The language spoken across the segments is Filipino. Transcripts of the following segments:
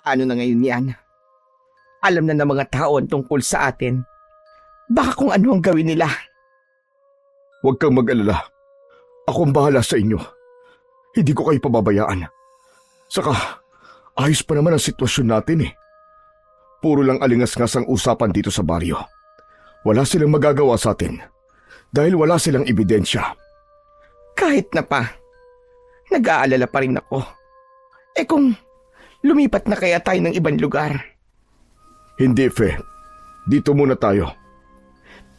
Ano na ngayon yan? Alam na ng mga tao ang tungkol sa atin. Baka kung ano ang gawin nila. Huwag kang mag-alala. Ako ang bahala sa inyo. Hindi ko kayo pababayaan. Saka, ayos pa naman ang sitwasyon natin eh. Puro lang alingas-ngas ang usapan dito sa baryo. Wala silang magagawa sa atin dahil wala silang ebidensya. Kahit na pa, nag-aalala pa rin ako. Eh kung lumipat na kaya tayo ng ibang lugar? Hindi, Fe. Dito muna tayo.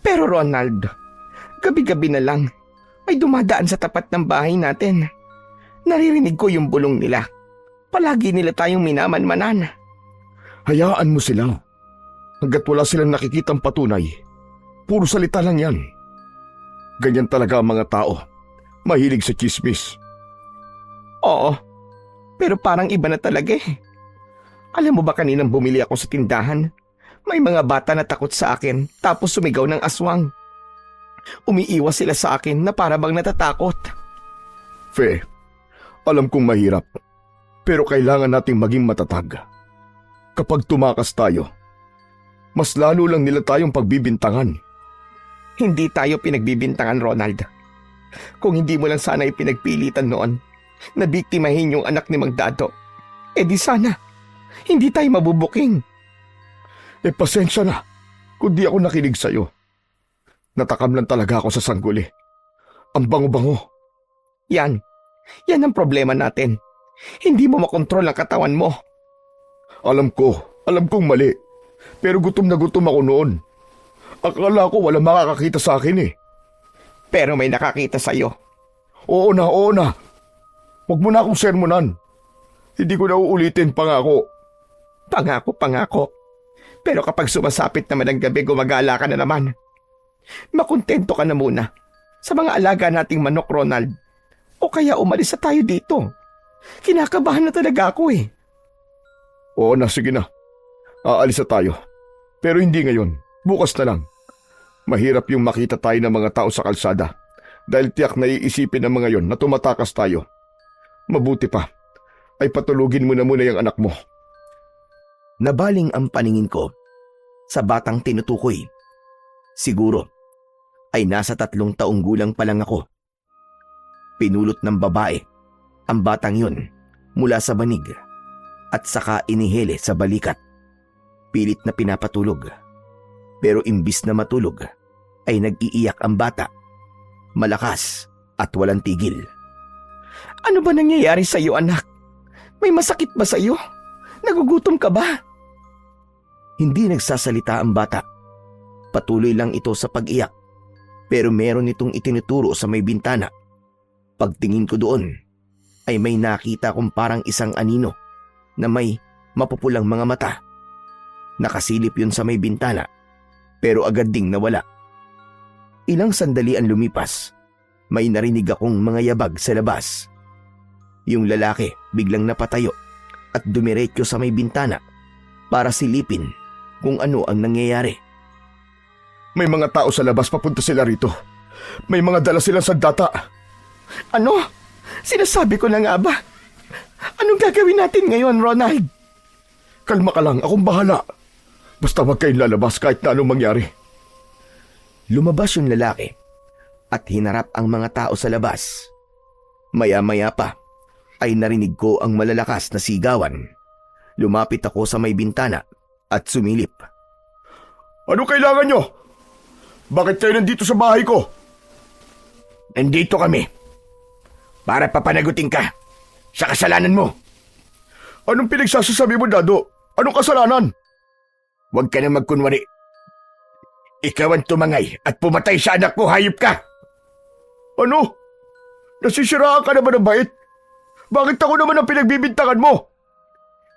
Pero Ronald, gabi-gabi na lang, may dumadaan sa tapat ng bahay natin. Naririnig ko yung bulong nila. Palagi nila tayong minamanmanan. Hayaan mo sila. Hanggat wala silang nakikitang patunay, puro salita lang yan. Ganyan talaga ang mga tao. Mahilig sa chismis. Oo, pero parang iba na talaga eh. Alam mo ba kaninang bumili ako sa tindahan? May mga bata na takot sa akin tapos sumigaw ng aswang. Umiiwas sila sa akin na para bang natatakot. Fe, alam kong mahirap, pero kailangan nating maging matatag. Kapag tumakas tayo, mas lalo lang nila tayong pagbibintangan. Hindi tayo pinagbibintangan, Ronald. Kung hindi mo lang sana ipinagpilitan noon na biktimahin yung anak ni Mang Dado, eh di sana, hindi tayo mabubuking. Pasensya na kung di ako nakinig sa'yo. Natakam lang talaga ako sa sanggol eh. Ang bango-bango. Yan ang problema natin. Hindi mo makontrol ang katawan mo. Alam kong mali. Pero gutom na gutom ako noon. Akala ko wala makakakita sa akin eh. Pero may nakakita sa'yo. Oo na. Huwag mo na akong sermonan. Hindi ko na uulitin, pangako. Pangako. Pero kapag sumasapit naman ang gabi, gumagala ka na naman. Makontento ka na muna sa mga alaga nating manok, Ronald. O kaya umalis na tayo dito. Kinakabahan na talaga ako eh. Oo na, sige na. Aalis na tayo. Pero hindi ngayon. Bukas na lang. Mahirap yung makita tayo ng mga tao sa kalsada dahil tiyak na iisipin ng mga yon na tumatakas tayo. Mabuti pa ay patulugin mo na muna yung anak mo. Nabaling ang paningin ko sa batang tinutukoy. Siguro ay nasa 3 taong gulang pa lang ako. Pinulot ng babae ang batang yun mula sa banig at saka inihele sa balikat. Pilit na pinapatulog. Pero imbis na matulog ay nag-iiyak ang bata. Malakas at walang tigil. Ano ba nangyayari sa iyo, anak? May masakit ba sa iyo? Nagugutom ka ba? Hindi nagsasalita ang bata. Patuloy lang ito sa pag-iyak. Pero meron itong itinuturo sa may bintana. Pagtingin ko doon ay may nakita kong parang isang anino na may mapupulang mga mata. Nakasilip yun sa may bintana pero agad ding nawala. Ilang sandali ang lumipas. May narinig akong mga yabag sa labas. Yung lalaki biglang napatayo at dumiretso sa may bintana para silipin kung ano ang nangyayari. May mga tao sa labas, papunta sila rito. May mga dala silang sandata. Ano? Sinasabi ko na nga ba? Anong gagawin natin ngayon, Ronald? Kalma ka lang, akong bahala. Basta wag kayong lalabas kahit na anong mangyari. Lumabas yung lalaki at hinarap ang mga tao sa labas. Maya-maya pa ay narinig ko ang malalakas na sigawan. Lumapit ako sa may bintana at sumilip. Ano kailangan nyo? Bakit kayo nandito sa bahay ko? Nandito kami para papanagutin ka sa kasalanan mo. Anong pinagsasasabi mo, Dado? Anong kasalanan? Huwag ka na magkunwari. Ikaw ang tumangay at pumatay sa anak ko, hayop ka! Ano? Nasisiraan ka na ba ng bait? Bakit ako naman ang pinagbibintangan mo?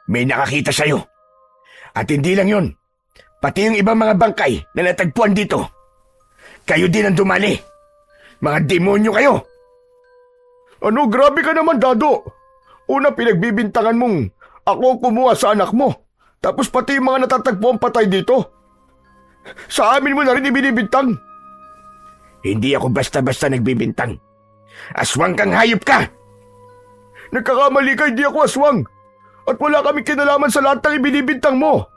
May nakakita sa'yo. At hindi lang yun. Pati yung ibang mga bangkay na natagpuan dito. Kayo din ang dumali. Mga demonyo kayo! Ano, grabe ka naman, Dado. Una pinagbibintangan mong ako ang kumuha sa anak mo. Tapos pati yung mga natatagpuan patay dito. Sa amin mo na rin ibinibintang. Hindi ako basta-basta nagbibintang. Aswang kang hayop ka! Nagkakamali ka, hindi ako aswang. At wala kaming kinalaman sa lahat ng ibinibintang mo.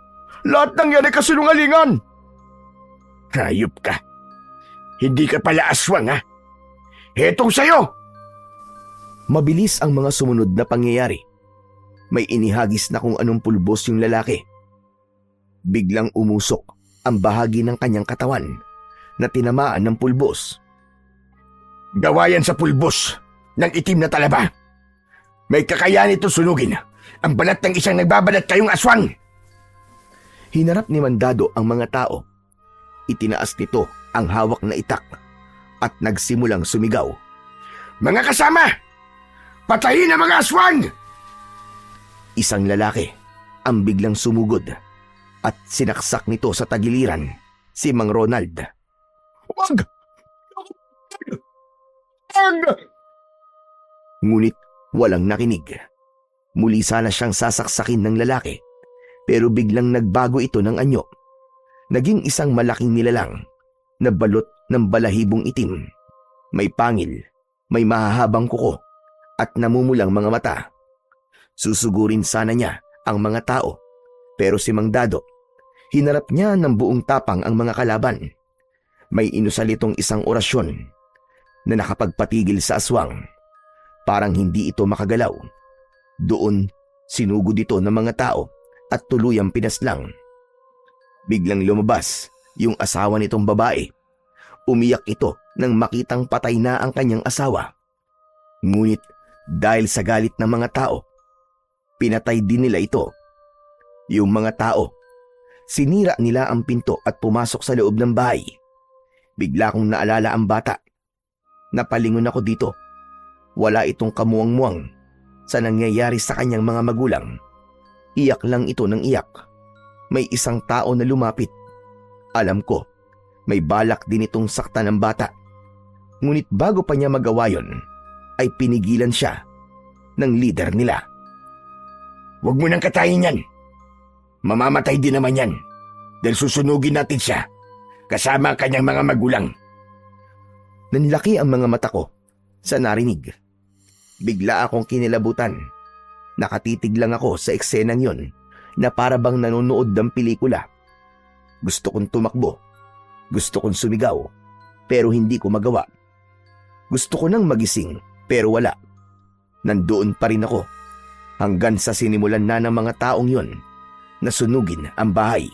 Lahat ng yan ay kasinungalingan. Hayop ka. Hindi ka pala aswang, ha? Hetong sa'yo! Mabilis ang mga sumunod na pangyayari. May inihagis na kung anong pulbos yung lalaki. Biglang umusok ang bahagi ng kanyang katawan na tinamaan ng pulbos. Gawayan sa pulbos ng itim na talaba. May kakayahan ito sunugin ang balat ng isang nagbabalat kayong aswang. Hinarap ni Mandado ang mga tao. Itinaas nito ang hawak na itak at nagsimulang sumigaw. Mga kasama! Patayin ang mga aswang! Isang lalaki ang biglang sumugod at sinaksak nito sa tagiliran si Mang Ronald. Wag! Wag! Ngunit walang nakinig. Muli sana siyang sasaksakin ng lalaki pero biglang nagbago ito ng anyo. Naging isang malaking nilalang na balot ng balahibong itim. May pangil, may mahahabang kuko at namumulang mga mata. Susugurin sana niya ang mga tao pero si Mang Dado, hinarap niya ng buong tapang ang mga kalaban. May inusalitong isang orasyon na nakapagpatigil sa aswang. Parang hindi ito makagalaw. Doon, sinugod ito ng mga tao at tuluyang pinaslang. Biglang lumabas yung asawa nitong babae. Umiyak ito nang makitang patay na ang kanyang asawa. Ngunit dahil sa galit ng mga tao, pinatay din nila ito. Yung mga tao, sinira nila ang pinto at pumasok sa loob ng bahay. Bigla kong naalala ang bata. Napalingon ako dito. Wala itong kamuwang-muwang sa nangyayari sa kanyang mga magulang. Iyak lang ito ng iyak. May isang tao na lumapit. Alam ko, may balak din itong saktan ng bata. Ngunit bago pa niya magawa yon, ay pinigilan siya ng leader nila. Huwag mo nang katayin yan. Mamamatay din naman yan dahil susunugin natin siya kasama ang kanyang mga magulang. Nanlaki ang mga mata ko sa narinig. Bigla akong kinilabutan. Nakatitig lang ako sa eksenang yon na para bang nanonood ng pelikula. Gusto kong tumakbo. Gusto kong sumigaw pero hindi ko magawa. Gusto ko nang magising pero wala. Nandoon pa rin ako hanggang sa sinimulan na ng mga taong yon na sunugin ang bahay.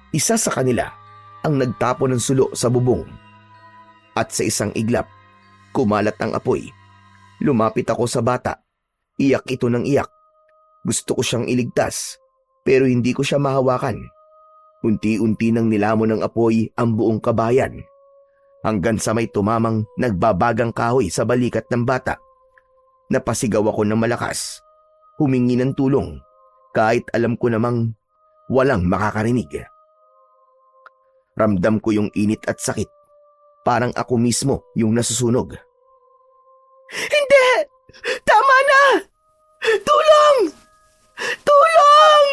Isa sa kanila ang nagtapo ng sulo sa bubong. At sa isang iglap, kumalat ang apoy. Lumapit ako sa bata. Iyak ito ng iyak. Gusto ko siyang iligtas, pero hindi ko siya mahawakan. Unti-unti nang nilamon ng apoy ang buong kabayan. Hanggang sa may tumamang nagbabagang kahoy sa balikat ng bata. Napasigaw ako ng malakas. Humingi ng tulong, kahit alam ko namang walang makakarinig. Ramdam ko yung init at sakit. Parang ako mismo yung nasusunog. Hindi! Tama na! Tulong! Tulong!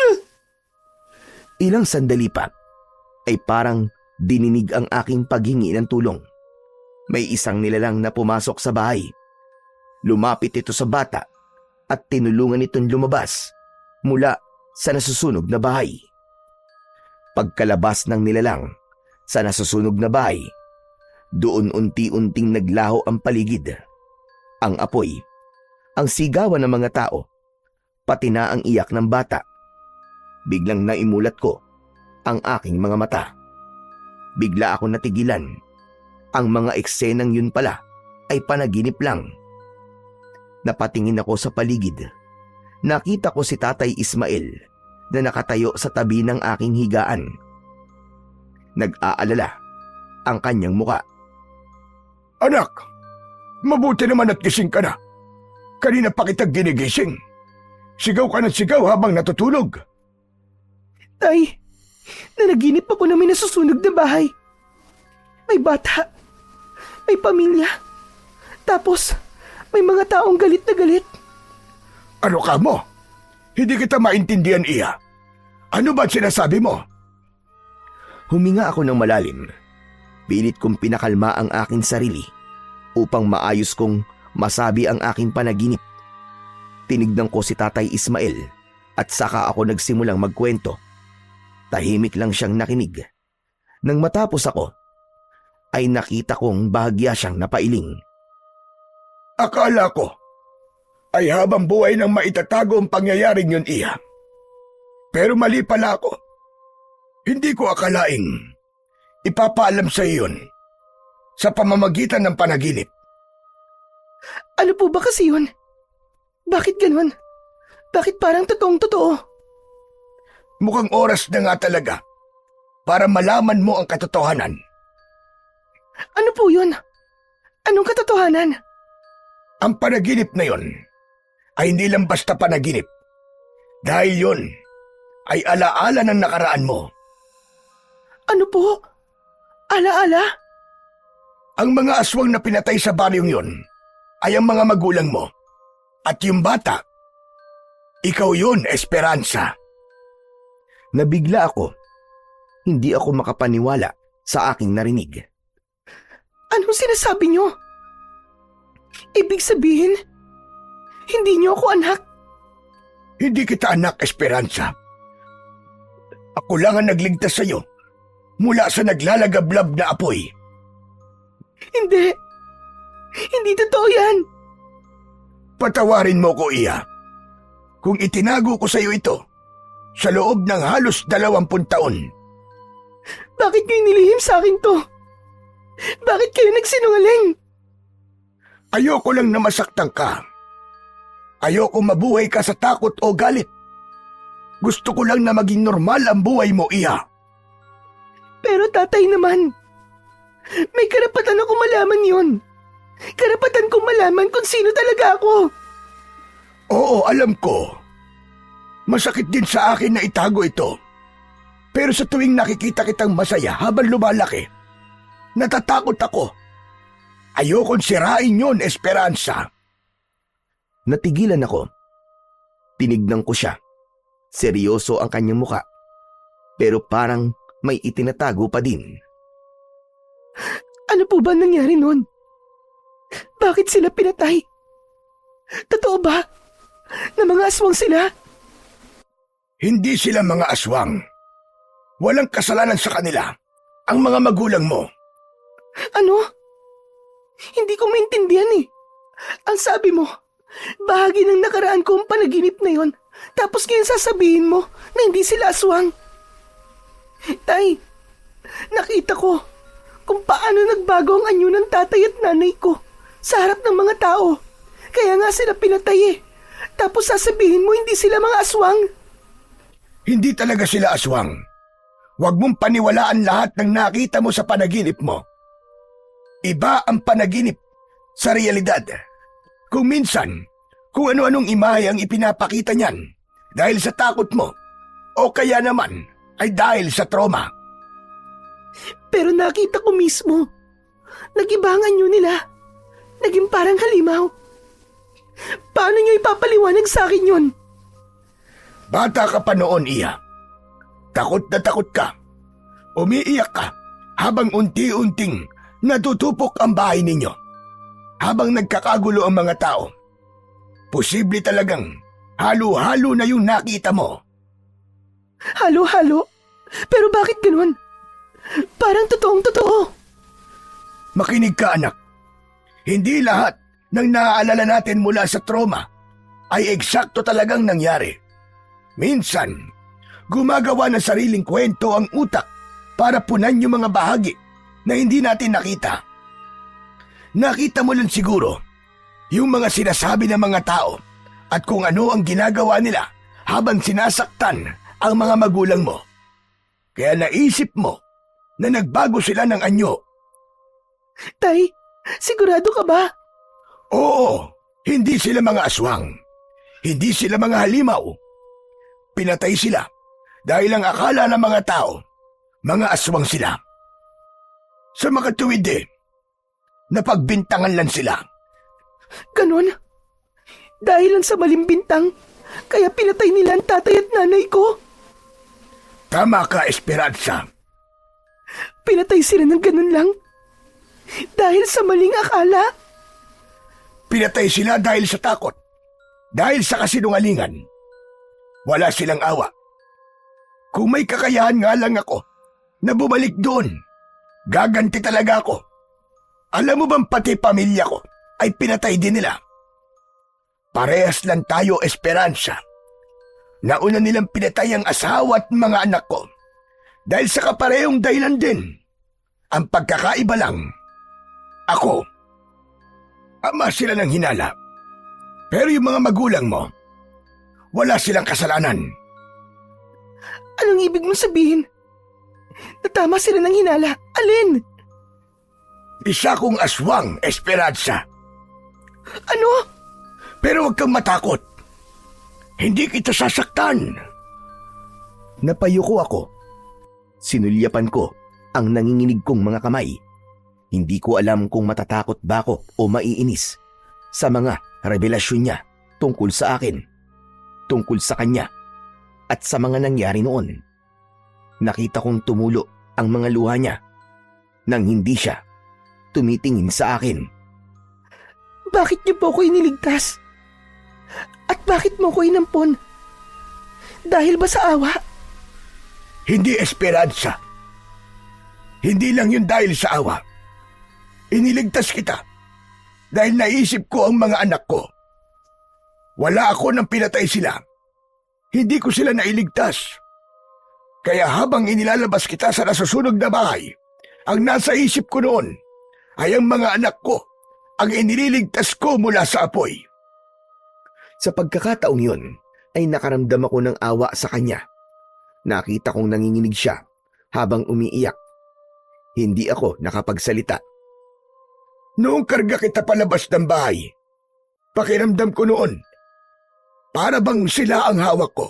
Ilang sandali pa ay parang dininig ang aking paghingi ng tulong. May isang nilalang na pumasok sa bahay. Lumapit ito sa bata at tinulungan itong lumabas mula sa nasusunog na bahay. Pagkalabas ng nilalang sa nasusunog na bahay, doon unti-unting naglaho ang paligid. Ang apoy, ang sigawan ng mga tao, pati na ang iyak ng bata. Biglang naimulat ko ang aking mga mata. Bigla ako natigilan. Ang mga eksenang yun pala ay panaginip lang. Napatingin ako sa paligid. Nakita ko si Tatay Ismael na nakatayo sa tabi ng aking higaan. Nag-aalala ang kanyang muka. Anak, mabuti naman at gising ka na. Kanina pa kitang ginigising. Sigaw ka ng sigaw habang natutulog. Tay, nanaginip ako na may nasusunog na bahay. May bata, may pamilya, tapos may mga taong galit na galit. Ano ka mo? Hindi kita maintindihan, Iya. Ano ba sinasabi mo? Huminga ako ng malalim. Pilit kong pinakalma ang aking sarili upang maayos kong masabi ang aking panaginip. Tinignan ko si Tatay Ismael at saka ako nagsimulang magkwento. Tahimik lang siyang nakinig. Nang matapos ako, ay nakita kong bahagya siyang napailing. Akala ko ay habang buhay nang maitatago ang pangyayaring yun, Iha. Pero mali pala ako. Hindi ko akalaing ipapaalam sa iyon sa pamamagitan ng panaginip. Ano po ba kasi yun? Bakit ganun? Bakit parang totoong-totoo? Mukhang oras na nga talaga para malaman mo ang katotohanan. Ano po yun? Anong katotohanan? Ang panaginip na yon ay hindi lang basta panaginip. Dahil yon ay alaala ng nakaraan mo. Ano po? Alaala? Ang mga aswang na pinatay sa baryong yon ay ang mga magulang mo. At yung bata, ikaw yun, Esperanza. Nabigla ako. Hindi ako makapaniwala sa aking narinig. Anong sinasabi niyo? Ibig sabihin, hindi niyo ako anak? Hindi kita anak, Esperanza. Ako lang ang nagligtas sa iyo mula sa naglalagablab na apoy. Hindi. Hindi totoo yan. Patawarin mo ko, Iya. Kung itinago ko sa iyo ito sa loob ng halos 20 taon. Bakit niyo inilihim sa akin to? Bakit kayo nagsinungaling? Ayoko lang na masaktan ka. Ayoko mabuhay ka sa takot o galit. Gusto ko lang na maging normal ang buhay mo, Iya. Pero tatay naman, may karapatan ako malaman yon. Karapatan kong malaman kung sino talaga ako. Oo, alam ko. Masakit din sa akin na itago ito. Pero sa tuwing nakikita kitang masaya habang lumalaki, natatakot ako. Ayokong sirain yon, Esperanza. Natigilan ako. Tinignan ko siya. Seryoso ang kanyang muka. Pero parang may itinatago pa din. Ano po ba nangyari nun? Bakit sila pinatay? Totoo ba na mga aswang sila? Hindi sila mga aswang. Walang kasalanan sa kanila. Ang mga magulang mo. Ano? Hindi ko maintindihan eh. Ang sabi mo, bahagi ng nakaraan ko ang panaginip na yon. Tapos ngayon sasabihin mo na hindi sila aswang. Tay, nakita ko kung paano nagbago ang anyo ng tatay at nanay ko sa harap ng mga tao. Kaya nga sila pinatay eh. Tapos sasabihin mo hindi sila mga aswang. Hindi talaga sila aswang. Huwag mong paniwalaan lahat ng nakita mo sa panaginip mo. Iba ang panaginip sa realidad. Kung minsan, kung ano-anong imahe ang ipinapakita niyan dahil sa takot mo o kaya naman ay dahil sa trauma. Pero nakita ko mismo, nagibangan nyo nila. Naging parang halimaw. Paano nyo ipapaliwanag sa akin yun? Bata ka pa noon, Iya. Takot na takot ka. Umiiyak ka habang unti-unting natutupok ang bahay ninyo. Habang nagkakagulo ang mga tao. Posible talagang halo-halo na yung nakita mo. Halo-halo? Pero bakit ganun? Parang totoong-totoo. Makinig ka, anak. Hindi lahat ng naaalala natin mula sa trauma ay eksakto talagang nangyari. Minsan, gumagawa ng sariling kwento ang utak para punan yung mga bahagi na hindi natin nakita. Nakita mo lang siguro yung mga sinasabi ng mga tao at kung ano ang ginagawa nila habang sinasaktan ang mga magulang mo. Kaya naisip mo na nagbago sila ng anyo. Tay, sigurado ka ba? Oo, hindi sila mga aswang. Hindi sila mga halimaw. Pinatay sila dahil ang akala ng mga tao, mga aswang sila. Sa makatuwid napagbintangan lang sila. Ganon? Dahil lang sa maling bintang, kaya pinatay nila ang tatay at nanay ko? Tama ka, Esperanza. Pinatay sila ng ganon lang? Dahil sa maling akala? Pinatay sila dahil sa takot. Dahil sa kasinungalingan, wala silang awa. Kung may kakayahan nga lang ako na bumalik doon, gaganti talaga ako. Alam mo bang pati pamilya ko ay pinatay din nila? Parehas lang tayo, Esperanza. Nauna nilang pinatay ang asawa at mga anak ko dahil sa kaparehong dahilan din. Ang pagkakaiba lang, ako, ama sila ng hinala. Pero yung mga magulang mo, wala silang kasalanan. Anong ibig mong sabihin? Natama sila ng hinala. Alin? Isa kong aswang, Esperanza. Ano? Pero huwag kang matakot. Hindi kita sasaktan. Napayuko ako. Sinulyapan ko ang nanginginig kong mga kamay. Hindi ko alam kung matatakot ba ako o maiinis sa mga revelasyon niya tungkol sa akin, tungkol sa kanya, at sa mga nangyari noon. Nakita kong tumulo ang mga luha niya nang hindi siya tumitingin sa akin. Bakit niyo po ako iniligtas? At bakit mo ko inampon? Dahil ba sa awa? Hindi, Esperanza. Hindi lang yun dahil sa awa. Iniligtas kita dahil naisip ko ang mga anak ko. Wala ako nang pinatay sila. Hindi ko sila nailigtas. Kaya habang inilalabas kita sa nasusunog na bahay, ang nasa isip ko noon ay ang mga anak ko, ang inililigtas ko mula sa apoy. Sa pagkakataong yun, ay nakaramdam ako ng awa sa kanya. Nakita kong nanginginig siya habang umiiyak. Hindi ako nakapagsalita. Noong karga kita palabas ng bahay, pakiramdam ko noon, para bang sila ang hawak ko.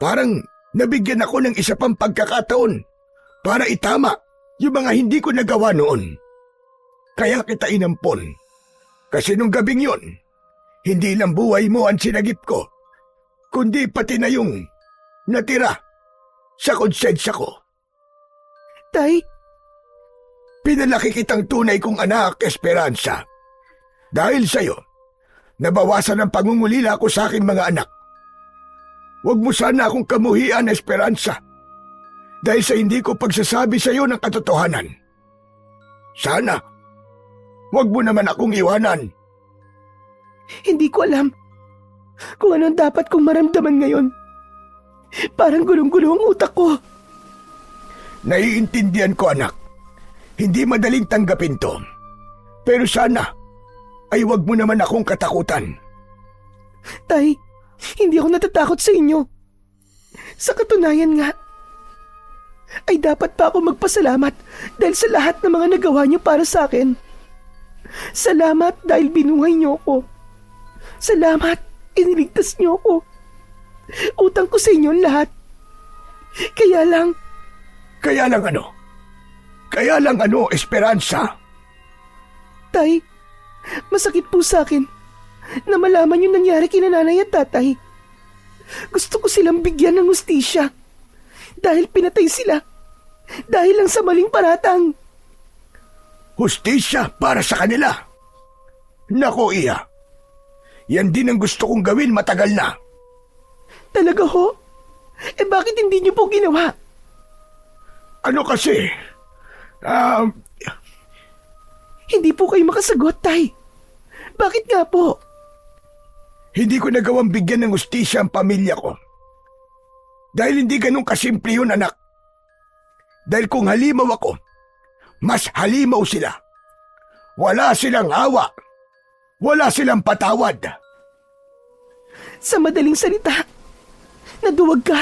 Parang nabigyan ako ng isa pang pagkakataon para itama yung mga hindi ko nagawa noon. Kaya kita inampon. Kasi nung gabing yon, hindi lang buhay mo ang sinagip ko, kundi pati na yung natira sa konsensya ko. Tay, Pinalaki kitang tunay kong anak, Esperanza. Dahil sa'yo, nabawasan ang pangungulila ko sa aking mga anak. Huwag mo sana akong kamuhian, Esperanza, dahil sa hindi ko pagsasabi sa'yo ng katotohanan. Sana, huwag mo naman akong iwanan. hindi ko alam kung anong dapat kong maramdaman ngayon. Parang gulong-gulo ang utak ko. Naiintindihan ko, anak. Hindi madaling tanggapin to. Pero sana, ay huwag mo naman akong katakutan. Tay, hindi ako natatakot sa inyo. Sa katunayan nga, ay dapat pa ako magpasalamat dahil sa lahat ng mga nagawa niyo para sa akin. Salamat dahil binuhay niyo ako. Salamat, iniligtas niyo ako. Utang ko sa inyo ang lahat. Kaya lang, Kaya lang ano? Kaya lang ano, Esperanza? Tay, masakit po sa akin na malaman yung nangyari kina nanay at tatay. Gusto ko silang bigyan ng hustisya dahil pinatay sila dahil lang sa maling paratang. Hustisya para sa kanila. Nako, Iya. Yan din ang gusto kong gawin matagal na. Talaga ho? Eh bakit hindi niyo po ginawa? Ano kasi? Hindi po kayo makasagot, Tay. Bakit nga po? Hindi ko nagawang bigyan ng hustisya ang pamilya ko. Dahil hindi ganun kasimple yun, anak. Dahil kung halimaw ako, mas halimaw sila. Wala silang awa. Wala silang patawad. Sa madaling salita, naduwag ka.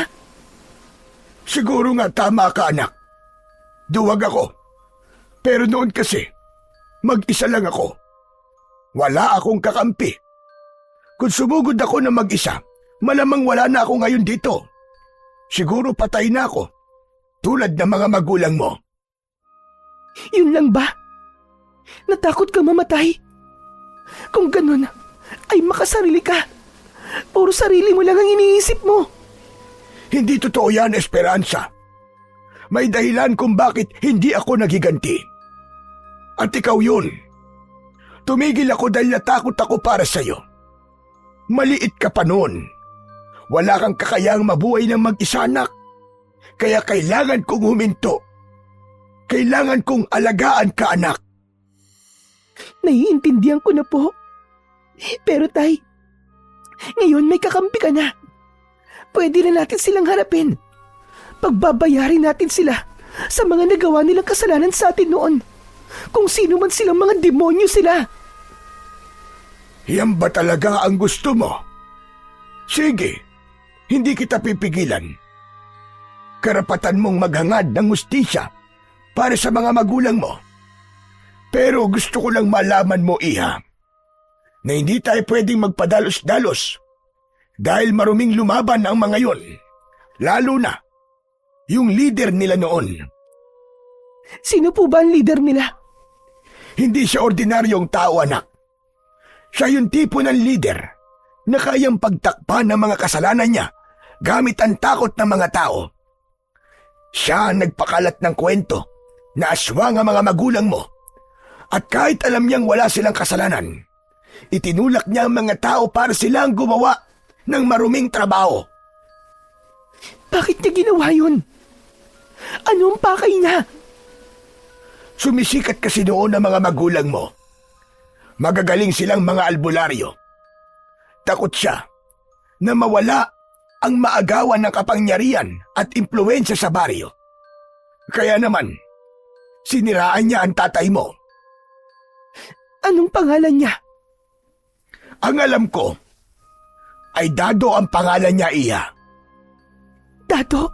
Siguro nga tama ka, anak. Duwag ako. Pero noon kasi, mag-isa lang ako. Wala akong kakampi. Kung sumugod ako na mag-isa, malamang wala na ako ngayon dito. Siguro patay na ako, tulad ng mga magulang mo. Yun lang ba? Natakot ka mamatay? Kung ganun, ay makasarili ka. Puro sarili mo lang ang iniisip mo. Hindi totoo yan, Esperanza. May dahilan kung bakit hindi ako nagiganti. At ikaw yun. Tumigil ako dahil natakot ako para sa'yo. Maliit ka pa noon. Wala kang kakayang mabuhay ng mag-isa, anak. Kaya kailangan kong huminto. Kailangan kong alagaan ka, anak. Naiintindihan ko na po. Pero tay, ngayon may kakampi ka na. Pwede na natin silang harapin. Pagbabayarin natin sila sa mga nagawa nilang kasalanan sa atin noon. Kung sino man silang mga demonyo sila. Yan ba talaga ang gusto mo? Sige, hindi kita pipigilan. Karapatan mong maghangad ng hustisya para sa mga magulang mo. Pero gusto ko lang malaman mo, Iha, na hindi tayo pwedeng magpadalos-dalos dahil maruming lumaban ang mga yon, lalo na yung leader nila noon. Sino po ba ang leader nila? Hindi siya ordinaryong tao, anak. Siya yung tipo ng leader na kayang pagtakpan ng mga kasalanan niya gamit ang takot ng mga tao. Siya ang nagpakalat ng kwento na aswang ang mga magulang mo. At kahit alam niyang wala silang kasalanan, itinulak niya ang mga tao para silang gumawa ng maruming trabaho. Bakit niya ginawa yun? Ano ang pakay niya? Sumisikat kasi noon ang mga magulang mo. Magagaling silang mga albularyo. Takot siya na mawala ang maagawan ng kapangyarihan at impluwensya sa baryo. Kaya naman, siniraan niya ang tatay mo. Anong pangalan niya? Ang alam ko, ay Dado ang pangalan niya, Iha. Dado?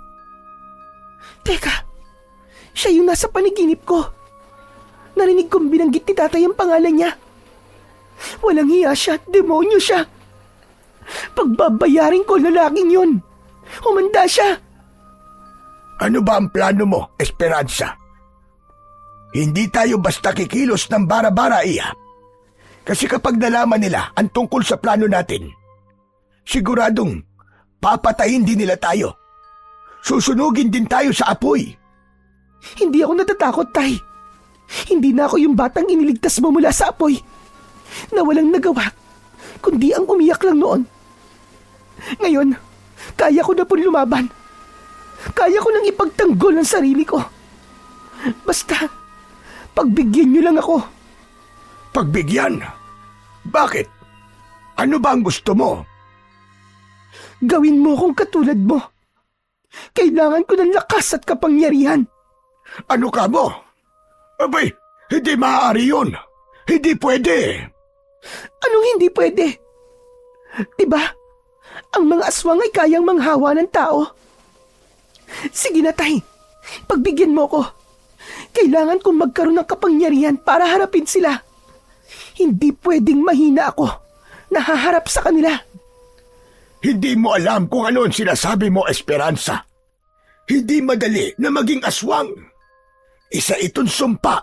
Teka, siya yung nasa paniginip ko. Narinig kong binanggit ni tatay ang pangalan niya. Walang hiya siya, demonyo siya. Pagbabayarin ko lalaking yun. Humanda siya. Ano ba ang plano mo, Esperanza? Hindi tayo basta kikilos ng bara-bara, Iha. Kasi kapag nalaman nila ang tungkol sa plano natin, siguradong papatayin din nila tayo. Susunugin din tayo sa apoy. Hindi ako natatakot, tay. Hindi na ako yung batang iniligtas mo mula sa apoy na walang nagawa, kundi ang umiyak lang noon. Ngayon, kaya ko na po lumaban. Kaya ko nang ipagtanggol ang sarili ko. Basta, pagbigyan niyo lang ako. Pagbigyan? Bakit? Ano ba ang gusto mo? Gawin mo akong katulad mo. Kailangan ko ng lakas at kapangyarihan. Ano ka mo? Abay, hindi maaari yun. Hindi pwede. Anong hindi pwede? Diba, ang mga aswang ay kayang manghawa ng tao. Sige na, tay. Pagbigyan mo ko. Kailangan kong magkaroon ng kapangyarihan para harapin sila. Hindi pwedeng mahina ako. Nahaharap sa kanila. Hindi mo alam kung ano ang sinasabi mo, Esperanza. Hindi madali na maging aswang. Isa itong sumpa.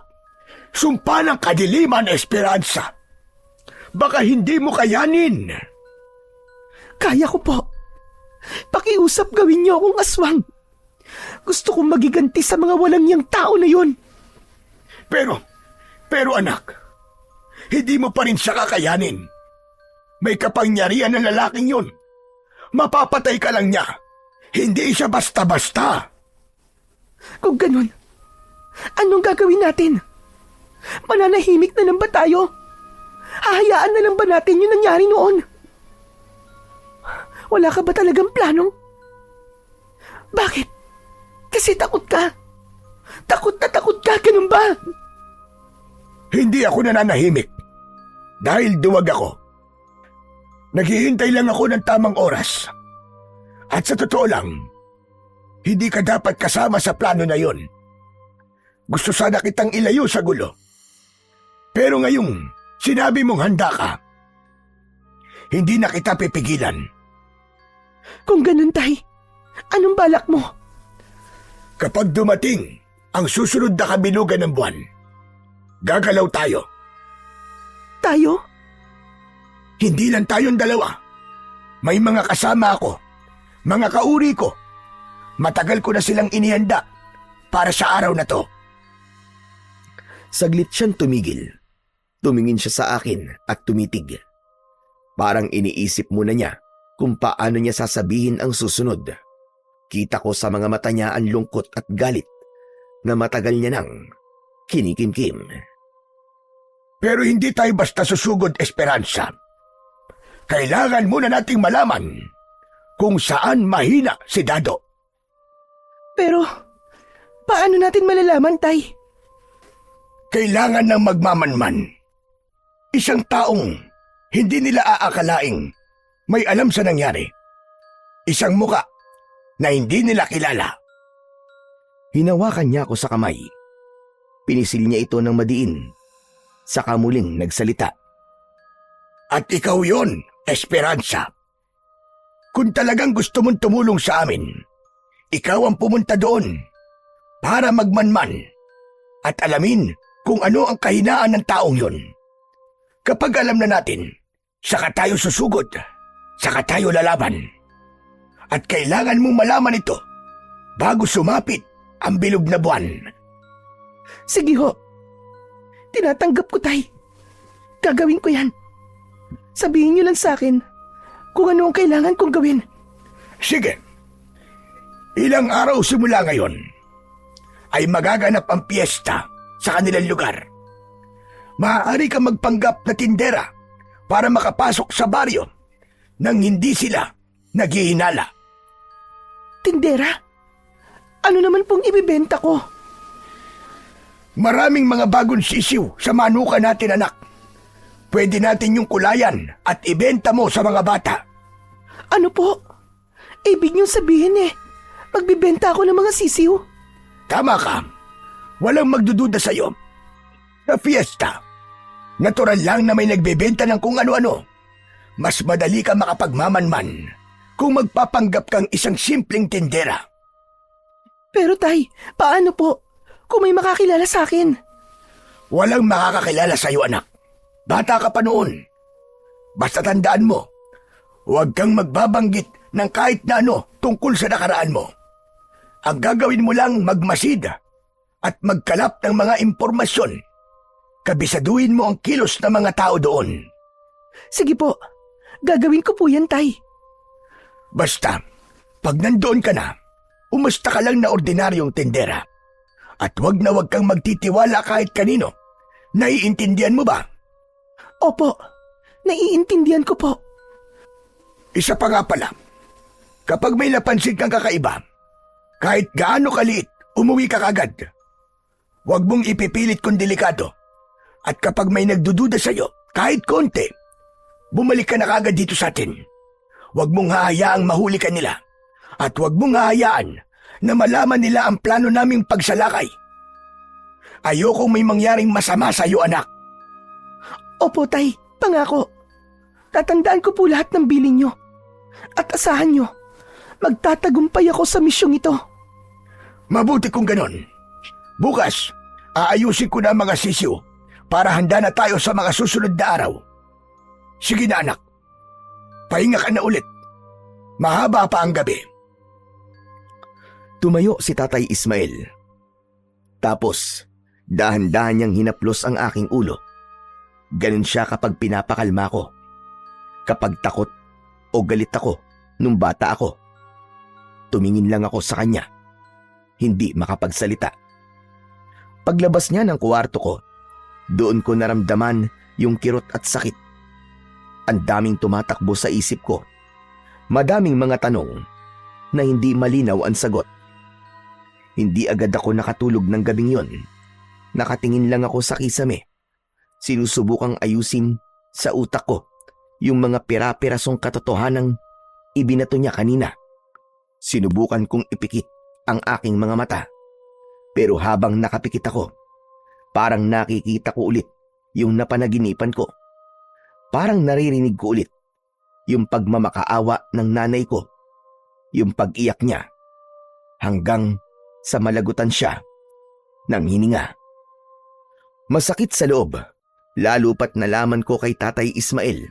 Sumpa ng kadiliman, Esperanza. Baka hindi mo kayanin. Kaya ko po. Pakiusap gawin niyo akong aswang. Gusto kong magiganti sa mga walang niyang tao na yun. Pero anak, hindi mo pa rin siya kakayanin. May kapangyarihan ng lalaking yun. Mapapatay ka lang niya. Hindi siya basta-basta. Kung ganun, anong gagawin natin? Mananahimik na lang ba tayo? Hahayaan na lang ba natin yung nangyari noon? Wala ka ba talagang planong? Bakit? Kasi takot ka. Takot na takot ka, ganun ba? Hindi ako nananahimik. Dahil duwag ako. Naghihintay lang ako ng tamang oras. At sa totoo lang, hindi ka dapat kasama sa plano na yon. Gusto sana kitang ilayo sa gulo. Pero ngayong sinabi mong handa ka, hindi na kita pipigilan. Kung ganun, tay, anong balak mo? Kapag dumating ang susunod na kabilugan ng buwan, gagalaw tayo. Tayo? Hindi lang tayong dalawa. May mga kasama ako, mga kauri ko. Matagal ko na silang inihanda para sa araw na to. Saglit siyang tumigil. Tumingin siya sa akin at tumitig. Parang iniisip muna niya kung paano niya sasabihin ang susunod. Kita ko sa mga mata niya ang lungkot at galit na matagal niya nang kinikimkim. Pero hindi tayo basta susugod, Esperanza. Kailangan muna nating malaman kung saan mahina si Dado. Pero, paano natin malalaman, Tay? Kailangan ng magmamanman. Isang taong hindi nila aakalaing may alam sa nangyari. Isang muka na hindi nila kilala. Hinawakan niya ako sa kamay. Pinisil niya ito ng madiin. Saka muling nagsalita. At ikaw yon, Esperanza. Kung talagang gusto mong tumulong sa amin, ikaw ang pumunta doon para magmanman at alamin kung ano ang kahinaan ng taong yon. Kapag alam na natin, saka tayo susugod, saka tayo lalaban. At kailangan mong malaman ito bago sumapit ang bilog na buwan. Sige ho. Tinatanggap ko, Tay. Gagawin ko yan. Sabihin niyo lang sa akin kung ano ang kailangan kong gawin. Sige. Ilang araw simula ngayon ay magaganap ang piyesta sa kanilang lugar. Maaari kang magpanggap na tindera para makapasok sa baryo nang hindi sila naghihinala. Tindera? Ano naman pong ibibenta ko? Maraming mga bagong sisiw sa manuka natin, anak. Pwede natin yung kulayan at ibenta mo sa mga bata. Ano po? Ibig niyong sabihin magbibenta ako ng mga sisiw? Tama ka. Walang magdududa sa'yo. Sa fiesta, natural lang na may nagbebenta ng kung ano-ano. Mas madali ka makapagmamanman kung magpapanggap kang isang simpleng tindera. Pero Tay, paano po kung may makakilala sa akin? Walang makakakilala sa'yo, anak. Bata ka pa noon. Basta tandaan mo, huwag kang magbabanggit ng kahit na ano tungkol sa nakaraan mo. Ang gagawin mo lang magmasid at magkalap ng mga impormasyon. Kabisaduhin mo ang kilos ng mga tao doon. Sige po, gagawin ko po yan, Tay. Basta, pag nandoon ka na, umusta ka lang na ordinaryong tindera. At wag na wag kang magtitiwala kahit kanino. Naiintindihan mo ba? Opo, naiintindihan ko po. Isa pa nga pala, kapag may napansin kang kakaiba, kahit gaano kaliit, umuwi ka kagad. Huwag mong ipipilit kung delikado. At kapag may nagdududa sa'yo, kahit konti, bumalik ka na kagad dito sa atin. Huwag mong hahayaang mahuli ka nila. At huwag mong hahayaan na malaman nila ang plano naming pagsalakay. Ayokong may mangyaring masama sa'yo, anak. Opo, Tay, pangako. Tatandaan ko po lahat ng bilin nyo. At asahan nyo, magtatagumpay ako sa misyong ito. Mabuti kung ganon. Bukas, aayusin ko na ang mga sisiw para handa na tayo sa mga susunod na araw. Sige na, anak. Pahinga ka na ulit. Mahaba pa ang gabi. Tumayo si Tatay Ismael. Tapos, dahan-dahan niyang hinaplos ang aking ulo. Ganun siya kapag pinapakalma ko. Kapag takot o galit ako nung bata ako. Tumingin lang ako sa kanya. Hindi makapagsalita. Paglabas niya ng kwarto ko, doon ko naramdaman yung kirot at sakit. Ang daming tumatakbo sa isip ko. Madaming mga tanong na hindi malinaw ang sagot. Hindi agad ako nakatulog ng gabing yon. Nakatingin lang ako sa kisame. Sinusubukang ayusin sa utak ko yung mga pira-pirasong katotohanang ibinato niya kanina. Sinubukan kong ipikit ang aking mga mata. Pero habang nakapikit ako, parang nakikita ko ulit yung napanaginipan ko. Parang naririnig ko ulit yung pagmamakaawa ng nanay ko. Yung pag-iyak niya hanggang sa malagutan siya ng hininga. Masakit sa loob. Lalo pat nalaman ko kay Tatay Ismael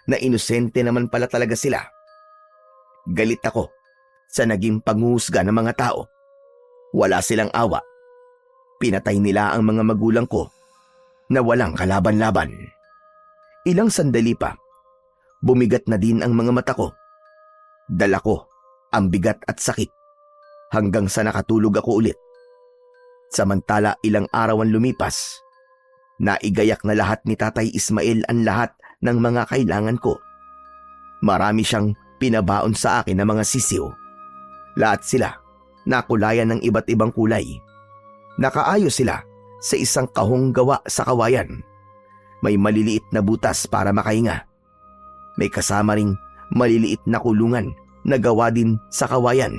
na inosente naman pala talaga sila. Galit ako sa naging panghuhusga ng mga tao. Wala silang awa. Pinatay nila ang mga magulang ko na walang kalaban-laban. Ilang sandali pa, Bumigat na din ang mga mata ko. Dala ko ang bigat at sakit hanggang sa nakatulog ako ulit. Samantala ilang araw ang lumipas, naigayak na lahat ni Tatay Ismael ang lahat ng mga kailangan ko. Marami siyang pinabaon sa akin ng mga sisiw. Lahat sila nakulayan ng iba't ibang kulay. Nakaayos sila sa isang kahong gawa sa kawayan. May maliliit na butas para makahinga. May kasama ring maliliit na kulungan na gawa din sa kawayan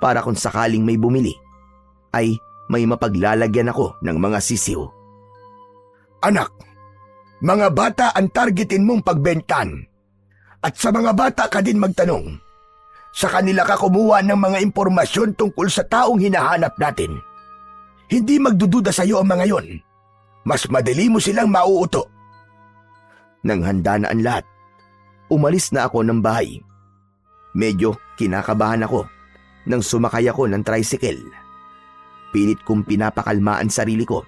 para kung sakaling may bumili ay may mapaglalagyan ako ng mga sisiw. Anak, mga bata ang targetin mong pagbentan. At sa mga bata ka din magtanong. Sa kanila ka kumuha ng mga impormasyon tungkol sa taong hinahanap natin. Hindi magdududa sa iyo ang mga yon. Mas madali mo silang mauuto. Nang handa na ang lahat, umalis na ako ng bahay. Medyo kinakabahan ako nang sumakay ako ng tricycle. Pilit kong pinapakalma ang sarili ko.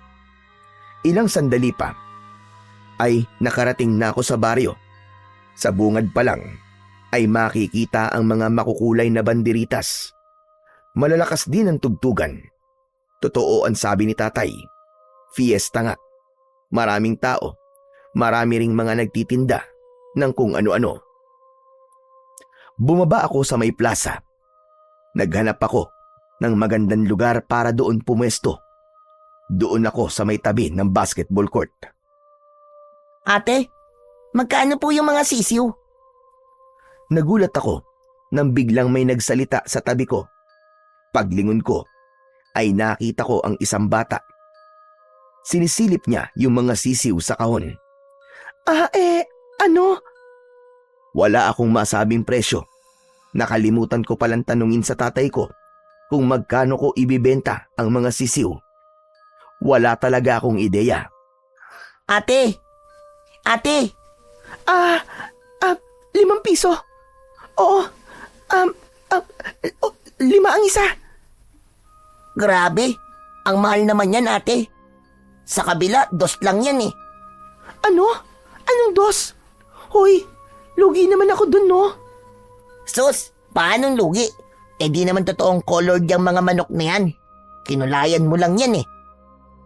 Ilang sandali pa ay nakarating na ako sa baryo. Sa bungad pa lang ay makikita ang mga makukulay na banderitas. Malalakas din ang tugtugan. Totoo ang sabi ni Tatay. Fiesta nga. Maraming tao. Marami ring mga nagtitinda ng kung ano-ano. Bumaba ako sa may plaza. Naghanap ako ng magandang lugar para doon pumwesto. Doon ako sa may tabi ng basketball court. Ate, magkano po yung mga sisiw? Nagulat ako nang biglang may nagsalita sa tabi ko. Paglingon ko ay nakita ko ang isang bata. Sinisilip niya yung mga sisiw sa kahon. Ano? Wala akong masabing presyo. Nakalimutan ko palang tanungin sa tatay ko kung magkano ko ibibenta ang mga sisiw. Wala talaga akong ideya. Ate! 5 piso. Oo. 5 ang isa. Grabe, ang mahal naman yan, ate. Sa kabila, 2 lang yan eh. Ano? Anong 2? Hoy, lugi naman ako dun, no? Sus, paanong lugi? Di naman totoong colored yung mga manok na yan. Kinulayan mo lang yan eh.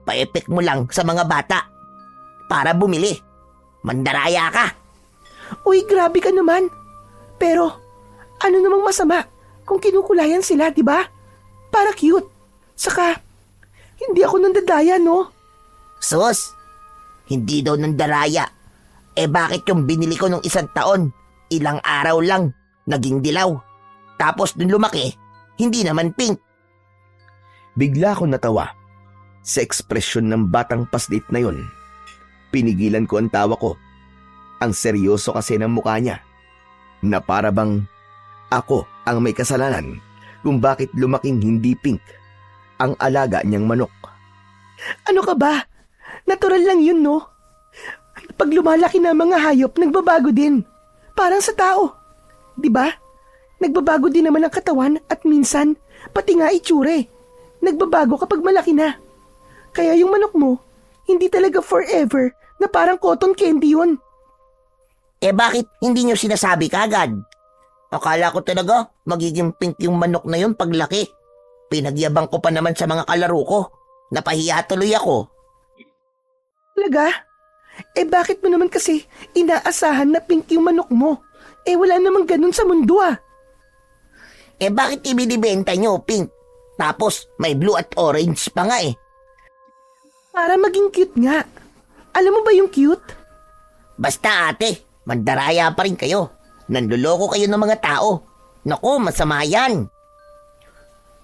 Pa-epek mo lang sa mga bata. Para bumili. Mandaraya ka. Uy, grabe ka naman. Pero, ano namang masama kung kinukulayan sila, di ba? Para cute. Saka, hindi ako nandadaya, no? Sus, hindi daw ng daraya. Bakit yung binili ko nung 1 taon, ilang araw lang, naging dilaw. Tapos nung lumaki, hindi naman pink. Bigla akong natawa sa ekspresyon ng batang paslit na yun. Pinigilan ko ang tawa ko. Ang seryoso kasi ng mukha niya. Na para bang ako ang may kasalanan kung bakit lumaking hindi pink ang alaga niyang manok. Ano ka ba? Natural lang yun, no? Pag lumalaki na mga hayop, nagbabago din. Parang sa tao. Di ba? Nagbabago din naman ang katawan at minsan, pati nga itsure. Nagbabago kapag malaki na. Kaya yung manok mo, hindi talaga forever na parang cotton candy yun. Bakit hindi nyo sinasabi kagad? Akala ko talaga magiging pink yung manok na yun paglaki. Pinagyabang ko pa naman sa mga kalaro ko. Napahiya tuloy ako. Talaga? Bakit mo naman kasi inaasahan na pink yung manok mo? Wala namang ganun sa mundo ah. Bakit ibinibenta nyo pink? Tapos may blue at orange pa nga eh. Para maging cute nga. Alam mo ba yung cute? Basta ate, mandaraya pa rin kayo. Nanluloko kayo ng mga tao. Naku, masama yan.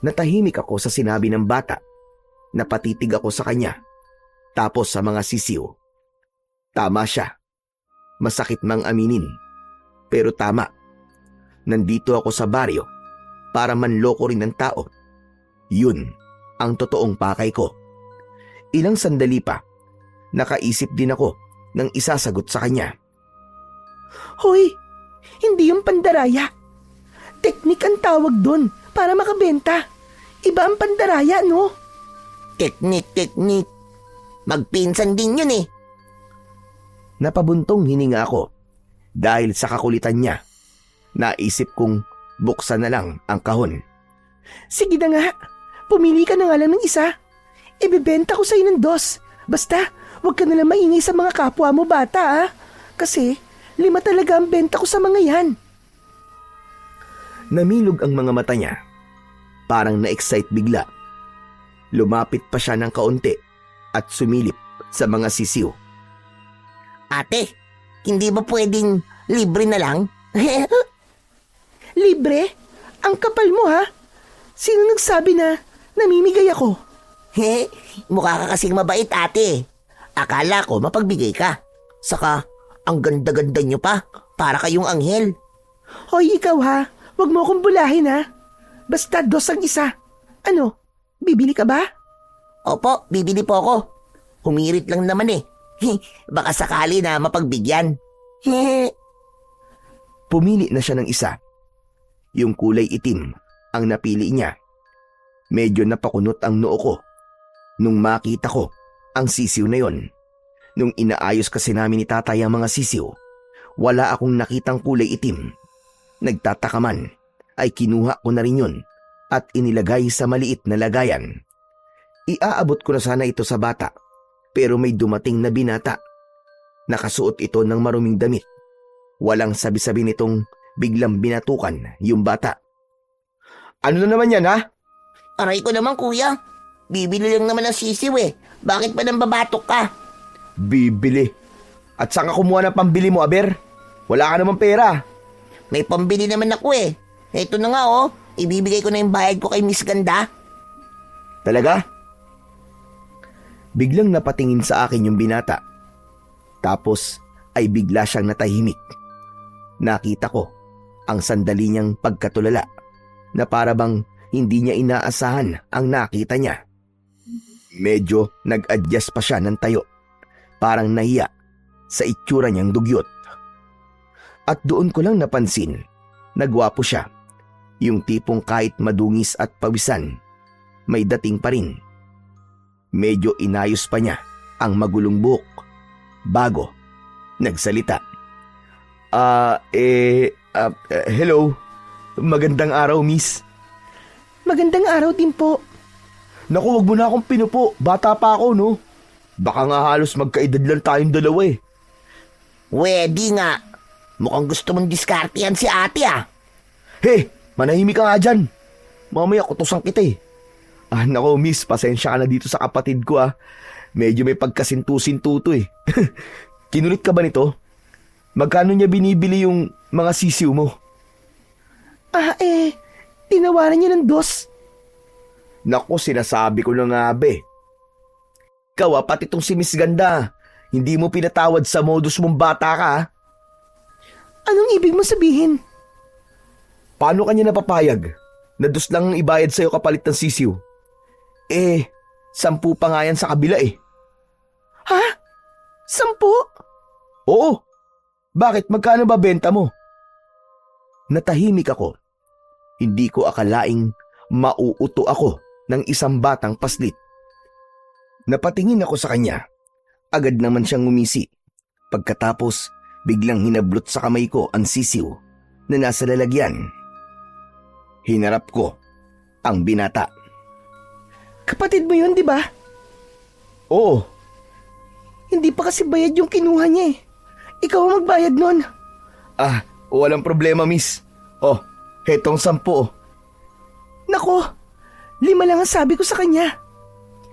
Natahimik ako sa sinabi ng bata. Napatitig ako sa kanya. Tapos sa mga sisiw. Tama siya. Masakit mang aminin. Pero tama. Nandito ako sa baryo para manloko rin ng tao. Yun ang totoong pakay ko. Ilang sandali pa, nakaisip din ako ng isasagot sa kanya. Hoy, hindi yung pandaraya. Teknik ang tawag doon para makabenta. Iba ang pandaraya, no? Teknik. Magpinsan din yun eh. Napabuntong hininga ako. Dahil sa kakulitan niya, naisip kong buksan na lang ang kahon. Sige na nga, pumili ka na nga lang ng isa. Ibebenta ko sa'yo ng 2. Basta, huwag ka nalang maingay sa mga kapwa mo bata Kasi 5 talaga ang benta ko sa mga yan. Namilog ang mga mata niya. Parang na-excite bigla. Lumapit pa siya ng kaunti at sumilip sa mga sisiw. Ate, hindi ba pwedeng libre na lang? Libre? Ang kapal mo Sino nagsabi na namimigay ako? Mukha ka kasing mabait, ate. Akala ko mapagbigay ka. Saka, ang ganda-ganda nyo pa. Para kayong anghel. Hoy, ikaw huwag mo akong bulahin Basta 2 ang isa. Ano, bibili ka ba? Opo, bibili po ako. Humirit lang naman Baka sakali na mapagbigyan. Pumili na siya ng isa. Yung kulay itim ang napili niya. Medyo napakunot ang noo ko nung makita ko ang sisiw na yon. Nung inaayos kasi namin ni tatay ang mga sisiw, wala akong nakitang kulay itim. Nagtataka man, ay kinuha ko na rin yun at inilagay sa maliit na lagayan. Iaabot ko na sana ito sa bata, pero may dumating na binata. Nakasuot ito ng maruming damit. Walang sabi-sabi nitong biglang binatukan yung bata. Ano na naman yan, Aray ko naman, kuya. Bibili lang naman ng sisiw Bakit pa nang babatok ka? Bibili. At saan ka kumuha ng pambili mo, Aber? Wala ka naman pera. May pambili naman ako Ito na nga ibibigay ko na yung bayad ko kay Miss Ganda. Talaga? Biglang napatingin sa akin yung binata. Tapos ay bigla siyang natahimik. Nakita ko ang sandali niyang pagkatulala na para bang hindi niya inaasahan ang nakita niya. Medyo nag-adjust pa siya ng tayo. Parang nahiya sa itsura niyang dugyot. At doon ko lang napansin, nagwapo siya. Yung tipong kahit madungis at pawisan, may dating pa rin. Medyo inayos pa niya ang magulong buhok bago nagsalita. Hello. Magandang araw, miss. Magandang araw din po. Naku, wag mo na akong pinupo. Bata pa ako, no? Baka nga halos magkaedad lang tayong dalawa Pwede nga. Mukhang gusto mong diskartehan si ate Hey, manahimik ka nga dyan. Mamaya kutusan kita Naku, miss, pasensya ka na dito sa kapatid ko Medyo may pagkasintu-sintuto Kinulit ka ba nito? Magkano niya binibili yung mga sisiw mo? Tinawaran niya ng 2. Naku, sinasabi ko na nga, be. Ikaw pati tong si Miss Ganda. Hindi mo pinatawad sa modus mong bata ka Anong ibig mo sabihin? Paano kanya napapayag? Na 2 lang ang ibayad sa'yo kapalit ng sisiw. 10 pa nga yan sa kabila 10? Oo. Bakit? Magkano ba benta mo? Natahimik ako. Hindi ko akalaing mauuto ako ng isang batang paslit. Napatingin ako sa kanya. Agad naman siyang ngumisi. Pagkatapos, biglang hinablot sa kamay ko ang sisiw na nasa lalagyan. Hinarap ko ang binata. Kapatid mo yun, di ba? Oo. Hindi pa kasi bayad yung kinuha niya Ikaw ang magbayad nun. Walang problema, miss. Hetong 10. Nako, 5 lang ang sabi ko sa kanya.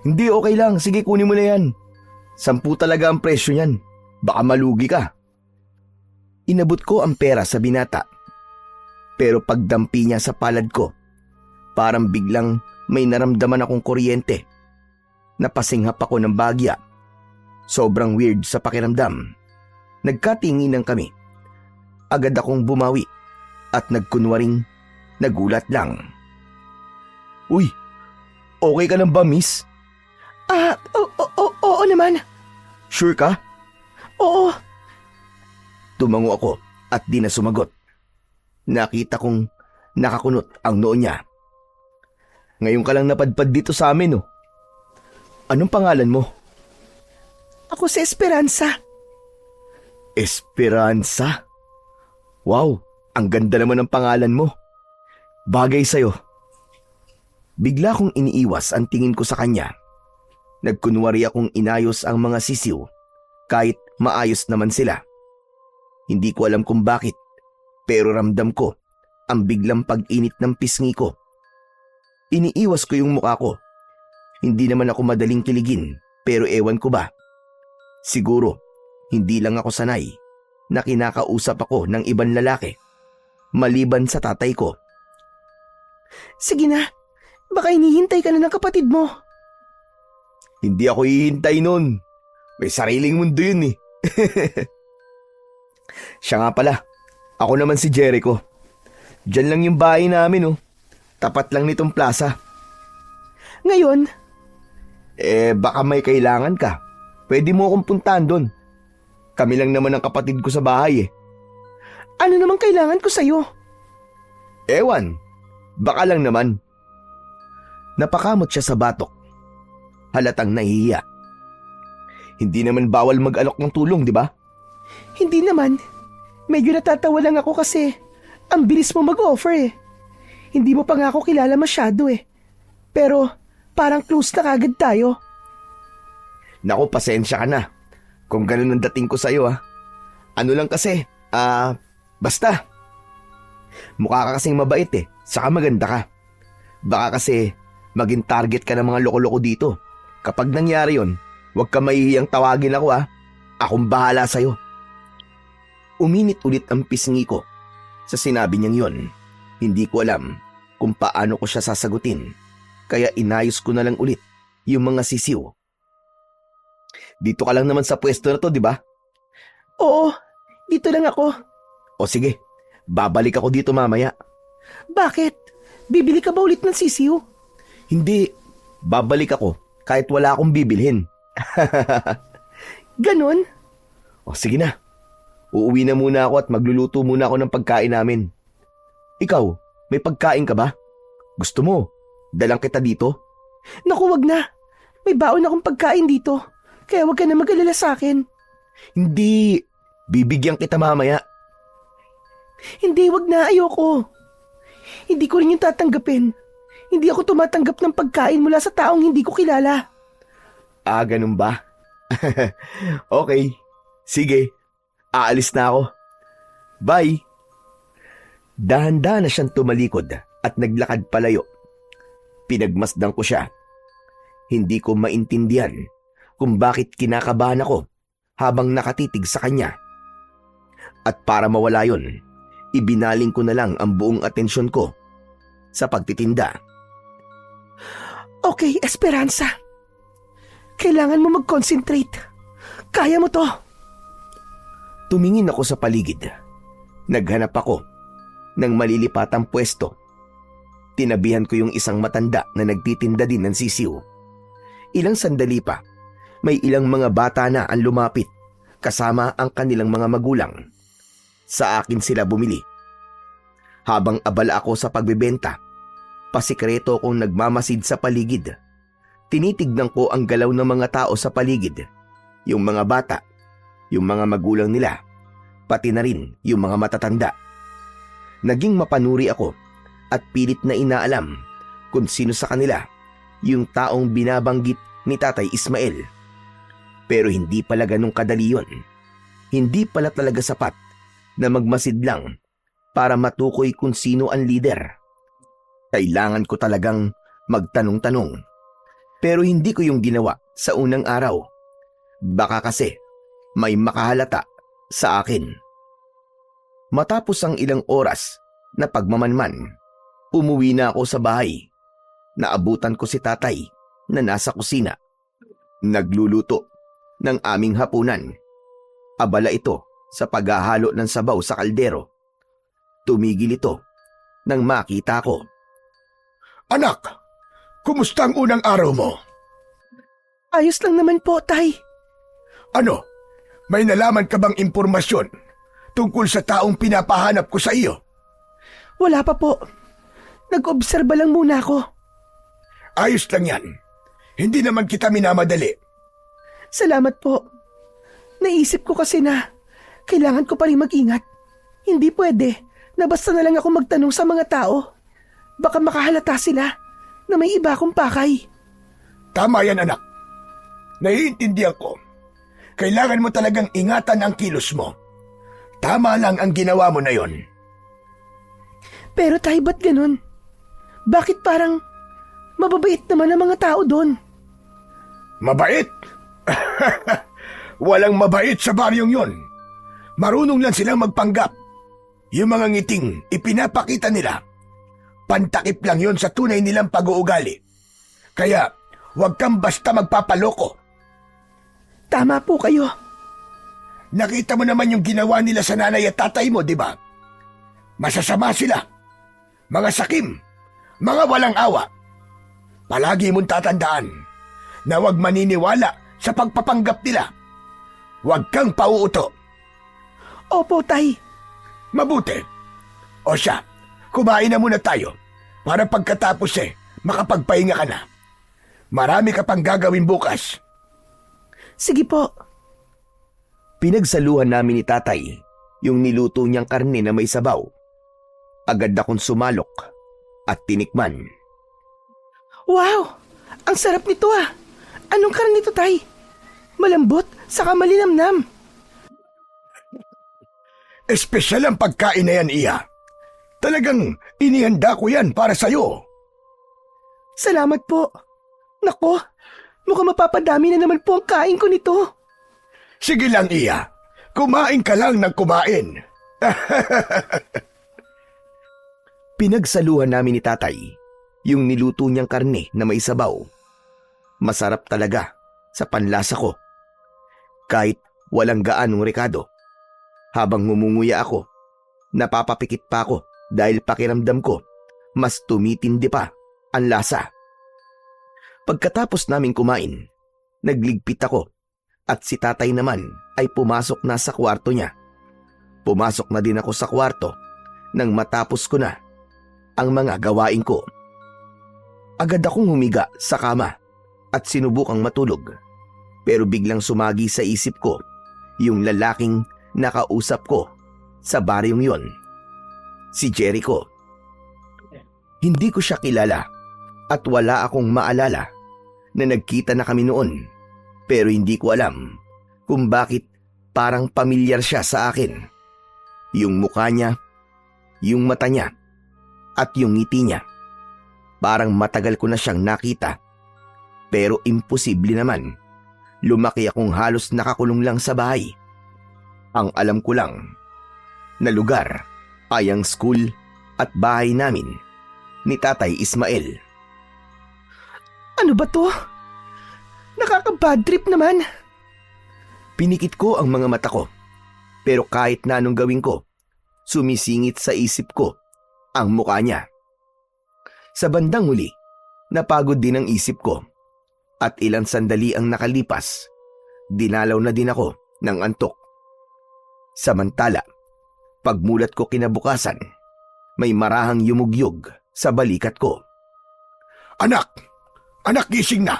Hindi, okay lang. Sige, kunin mo na yan. 10 talaga ang presyo niyan. Baka malugi ka. Inabot ko ang pera sa binata. Pero pagdampi niya sa palad ko, parang biglang may naramdaman akong kuryente. Napasinghap ako ng bagya. Sobrang weird sa pakiramdam. Nagkatinginan kami. Agad akong bumawi at nagkunwaring nagulat lang. Uy, okay ka lang ba, miss? Oo naman. Sure ka? Oo. Tumango ako at di na sumagot. Nakita kong nakakunot ang noo niya. Ngayon ka lang napadpad dito sa amin, Anong pangalan mo? Ako si Esperanza. Esperanza? Wow, ang ganda naman ng pangalan mo. Bagay sa'yo. Bigla kong iniiwas ang tingin ko sa kanya. Nagkunwari akong inayos ang mga sisiw kahit maayos naman sila. Hindi ko alam kung bakit, pero ramdam ko ang biglang pag-init ng pisngi ko. Iniiwas ko yung mukha ko. Hindi naman ako madaling kiligin, pero ewan ko ba. Siguro, hindi lang ako sanay na kinakausap ako ng ibang lalaki, maliban sa tatay ko. Sige na, baka hinihintay ka na ng kapatid mo. Hindi ako hihintay nun. May sariling mundo yun eh. Siya nga pala, ako naman si Jericho. Diyan lang yung bahay namin oh. Tapat lang nitong plaza. Ngayon, Baka may kailangan ka. Pwede mo akong puntahan doon. Kami lang naman ang kapatid ko sa bahay eh. ano namang kailangan ko sa'yo? Ewan, baka lang naman. Napakamot siya sa batok. Halatang nahihiya. Hindi naman bawal mag-alok ng tulong, di ba? Hindi naman. Medyo natatawa lang ako kasi ang bilis mo mag-offer eh. Hindi mo pa nga ako kilala masyado eh. Pero parang close na kagad tayo. Naku, pasensya ka na. Kung ganun ang dating ko sa'yo ah. Ano lang kasi, basta. Mukha ka kasing mabait eh, saka maganda ka. Baka kasi maging target ka ng mga loko-loko dito. Kapag nangyari yon, huwag ka mahihiyang tawagin ako ah. Akong bahala sa'yo. Uminit ulit ang pisngi ko sa sinabi niyang yon. Hindi ko alam kung paano ko siya sasagutin. Kaya inayos ko na lang ulit yung mga sisiw. Dito ka lang naman sa pwesto na to, di ba? Oo, dito lang ako. O sige, babalik ako dito mamaya. Bakit? Bibili ka ba ulit ng sisiw? Hindi, babalik ako kahit wala akong bibilhin. Ganon? O sige na, uuwi na muna ako at magluluto muna ako ng pagkain namin. Ikaw, may pagkain ka ba? Gusto mo, dalang kita dito? Naku, wag na. May baon akong pagkain dito. Kaya wag ka na mag-alala sa akin. Hindi, bibigyan kita mamaya. Hindi, wag na. Ayoko. Hindi ko rin yung tatanggapin. Hindi ako tumatanggap ng pagkain mula sa taong hindi ko kilala. Ah, ganun ba? Okay, sige. Aalis na ako. Bye. Dahan-dahan na siyang tumalikod at naglakad palayo. Pinagmasdan ko siya. Hindi ko maintindihan kung bakit kinakabahan ako habang nakatitig sa kanya. At para mawala yon, ibinaling ko na lang ang buong atensyon ko sa pagtitinda. Okay, Esperanza. Kailangan mo mag-concentrate. Kaya mo to. Tumingin ako sa paligid. Naghanap ako ng malilipatang pwesto. Tinabihan ko yung isang matanda na nagtitinda din ng sisiw. Ilang sandali pa, may ilang mga bata na ang lumapit kasama ang kanilang mga magulang. Sa akin sila bumili. Habang abala ako sa pagbebenta, pasikreto kong nagmamasid sa paligid. Tinitignan ko ang galaw ng mga tao sa paligid. Yung mga bata, yung mga magulang nila, pati na rin yung mga matatanda. Naging mapanuri ako at pilit na inaalam kung sino sa kanila yung taong binabanggit ni Tatay Ismael. Pero hindi pala ganun kadali yun. Hindi pala talaga sapat na magmasid lang para matukoy kung sino ang leader. Kailangan ko talagang magtanong-tanong. Pero hindi ko yung ginawa sa unang araw. Baka kasi may makahalata sa akin. Matapos ang ilang oras na pagmamanman, umuwi na ako sa bahay. Naabutan ko si tatay na nasa kusina. Nagluluto ng aming hapunan. Abala ito sa paghahalo ng sabaw sa kaldero. Tumigil ito nang makita ko. Anak, kumusta ang unang araw mo? Ayos lang naman po, Tay. Ano, may nalaman ka bang impormasyon tungkol sa taong pinapahanap ko sa iyo? Wala pa po. Nag-obserba lang muna ako. Ayos lang yan. Hindi naman kita minamadali. Salamat po. Naisip ko kasi na kailangan ko pa rin mag-ingat. Hindi pwede na basta na lang ako magtanong sa mga tao. Baka makahalata sila na may iba akong pakay. Tama yan, anak. Naiintindihan ko. Kailangan mo talagang ingatan ang kilos mo. Tama lang ang ginawa mo na yon. Pero tay, ba't ganun? Bakit parang mababait naman ang mga tao doon? Mabait? Walang mabait sa baryong yon. Marunong lang silang magpanggap. Yung mga ngiting ipinapakita nila, pantakip lang yon sa tunay nilang pag-uugali. Kaya, huwag kang basta magpapaloko. Tama po kayo. Nakita mo naman yung ginawa nila sa nanay at tatay mo, di ba? Masasama sila. Mga sakim. Mga walang awa. Palagi mong tatandaan na huwag maniniwala sa pagpapanggap nila. Huwag kang pauuto. Opo, tay. Mabuti. O siya, kumain na muna tayo para pagkatapos makapagpahinga ka na. Marami ka pang gagawin bukas. Sige po. Pinagsaluhan namin ni tatay yung niluto niyang karne na may sabaw. Agad akong sumalok at tinikman. Wow! Ang sarap nito ah! Anong karne nito, tay? Malambot, saka malinamnam. Espesyal ang pagkain na yan, Iya. Talagang inihanda ko yan para sa'yo. Salamat po. Nako, mukhang mapapadami na naman po ang kain ko nito. Sige lang, Iya. Kumain ka lang ng kumain. Pinagsaluhan namin ni tatay yung niluto niyang karne na may sabaw. Masarap talaga sa panlasa ko. Kahit walang gaanong rekado. Habang ngumunguya ako, napapapikit pa ako dahil pakiramdam ko mas tumitindi pa ang lasa. Pagkatapos naming kumain, nagligpit ako at si tatay naman ay pumasok na sa kwarto niya. Pumasok na din ako sa kwarto nang matapos ko na ang mga gawain ko. Agad akong humiga sa kama at sinubukang matulog. Pero biglang sumagi sa isip ko yung lalaking nakausap ko sa baryong yon. Si Jericho. Hindi ko siya kilala at wala akong maalala na nagkita na kami noon. Pero hindi ko alam kung bakit parang pamilyar siya sa akin. Yung mukha niya, yung mata niya, at yung ngiti niya. Parang matagal ko na siyang nakita. Pero imposible naman. Lumaki akong halos nakakulong lang sa bahay. Ang alam ko lang na lugar ay ang school at bahay namin ni Tatay Ismael. Ano ba to? Nakaka-bad trip naman. Pinikit ko ang mga mata ko. Pero kahit na anong gawin ko, sumisingit sa isip ko ang mukha niya. Sa bandang huli, napagod din ang isip ko. At ilang sandali ang nakalipas, dinalaw na din ako ng antok. Samantala, pagmulat ko kinabukasan, may marahang yumugyog sa balikat ko. Anak! Anak, gising na!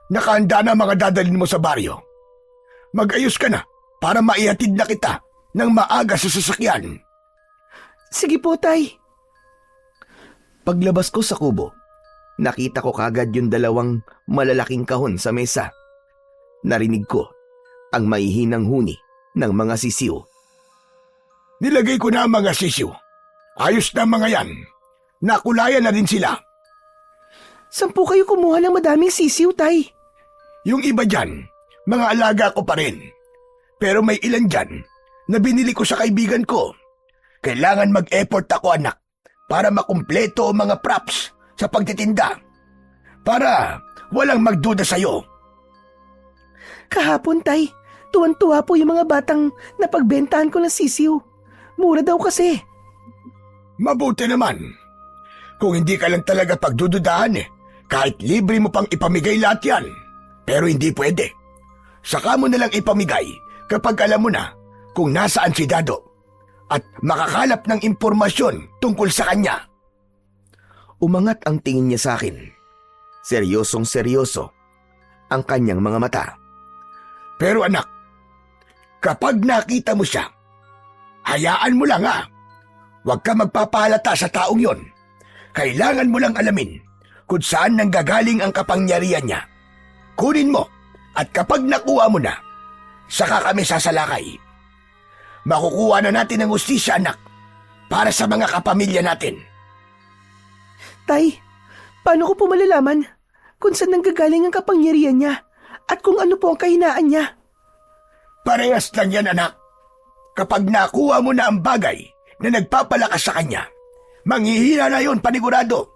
Nakahanda na mga dadalhin mo sa baryo. Mag-ayos ka na para maihatid na kita ng maaga sa sasakyan. Sige po, tay. Paglabas ko sa kubo, nakita ko kagad yung dalawang malalaking kahon sa mesa. Narinig ko ang maihinang huni ng mga sisiw. Nilagay ko na ang mga sisiw. Ayos na mga yan. Nakulayan na rin sila. Saan po kayo kumuha ng madaming sisiw, tay? Yung iba dyan, mga alaga ko pa rin. Pero may ilan dyan na binili ko sa kaibigan ko. Kailangan mag-effort ako, anak, para makumpleto ang mga props sa pagtitinda. Para walang magduda sa'yo. Kahapon, tay, tuwan-tuwa po yung mga batang napagbentahan ko ng sisiw. Mura daw kasi. Mabuti naman. Kung hindi ka lang talaga pagdududahan kahit libre mo pang ipamigay lahat yan. Pero hindi pwede. Saka mo nalang ipamigay kapag alam mo na kung nasaan si Dado at makakalap ng impormasyon tungkol sa kanya. Umangat ang tingin niya sa akin. Seryosong seryoso ang kanyang mga mata. Pero anak, kapag nakita mo siya, Hayaan mo lang Huwag ka magpapalata sa taong yon. Kailangan mo lang alamin kung saan nanggagaling ang kapangyarihan niya. Kunin mo at kapag nakuha mo na, saka kami sasalakay. Makukuha na natin ang hustisya, anak, para sa mga kapamilya natin. Tay, paano ko po malalaman kung saan nanggagaling ang kapangyarihan niya at kung ano po ang kahinaan niya? Parehas lang yan, anak. Kapag nakuha mo na ang bagay na nagpapalakas sa kanya, manghihina na yon panigurado.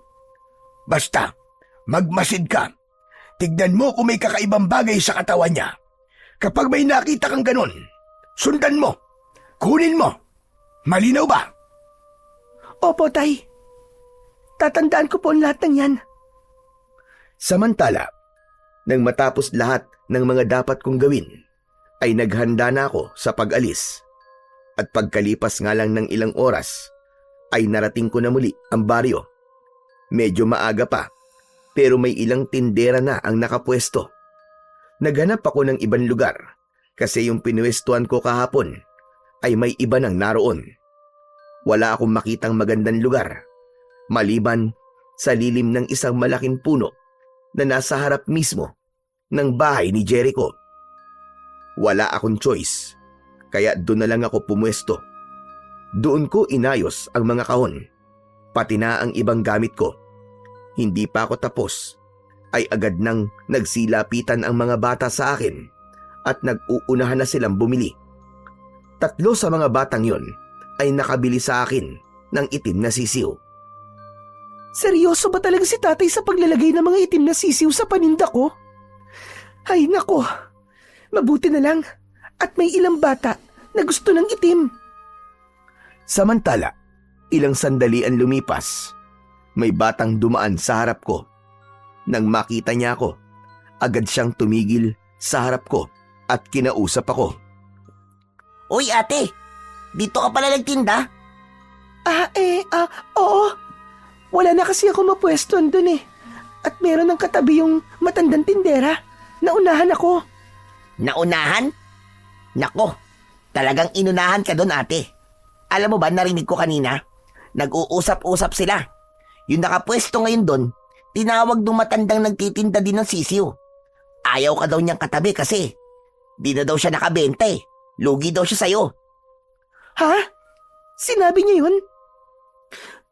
Basta, magmasid ka. Tignan mo kung may kakaibang bagay sa katawan niya. Kapag may nakita kang ganon, sundan mo. Kunin mo. Malinaw ba? Opo, Tay. Tatandaan ko po ang lahat ng yan. Samantala, nang matapos lahat ng mga dapat kong gawin, ay naghanda na ako sa pag-alis. At pagkalipas nga lang ng ilang oras, ay narating ko na muli ang baryo. Medyo maaga pa, pero may ilang tindera na ang nakapwesto. Naghanap ako ng ibang lugar kasi yung pinuwestuhan ko kahapon ay may iba nang naroon. Wala akong makitang magandang lugar, maliban sa lilim ng isang malaking puno na nasa harap mismo ng bahay ni Jericho. Wala akong choice, kaya doon na lang ako pumwesto. Doon ko inayos ang mga kahon, pati na ang ibang gamit ko. Hindi pa ako tapos, ay agad nang nagsilapitan ang mga bata sa akin at nag-uunahan na silang bumili. 3 sa mga batang yon ay nakabili sa akin ng itim na sisiw. Seryoso ba talaga si tatay sa paglalagay ng mga itim na sisiw sa paninda ko? Ay nako, mabuti na lang at may ilang bata na gusto ng itim. Samantala, ilang sandali ang lumipas. May batang dumaan sa harap ko. Nang makita niya ako, agad siyang tumigil sa harap ko at kinausap ako. Uy ate, dito ka pala nagtinda? Oo. Wala na kasi ako mapwesto doon eh. At meron ng katabi yung matandang tindera. Naunahan ako. Naunahan? Nako, talagang inunahan ka doon ate. Alam mo ba, narinig ko kanina? Nag-uusap-usap sila. Yung nakapwesto ngayon doon, tinawag nung matandang nagtitinda din ng sisiw. Ayaw ka daw niyang katabi kasi di na daw siya nakabenta eh. Lugi daw siya sa'yo. Ha? Sinabi niya yun?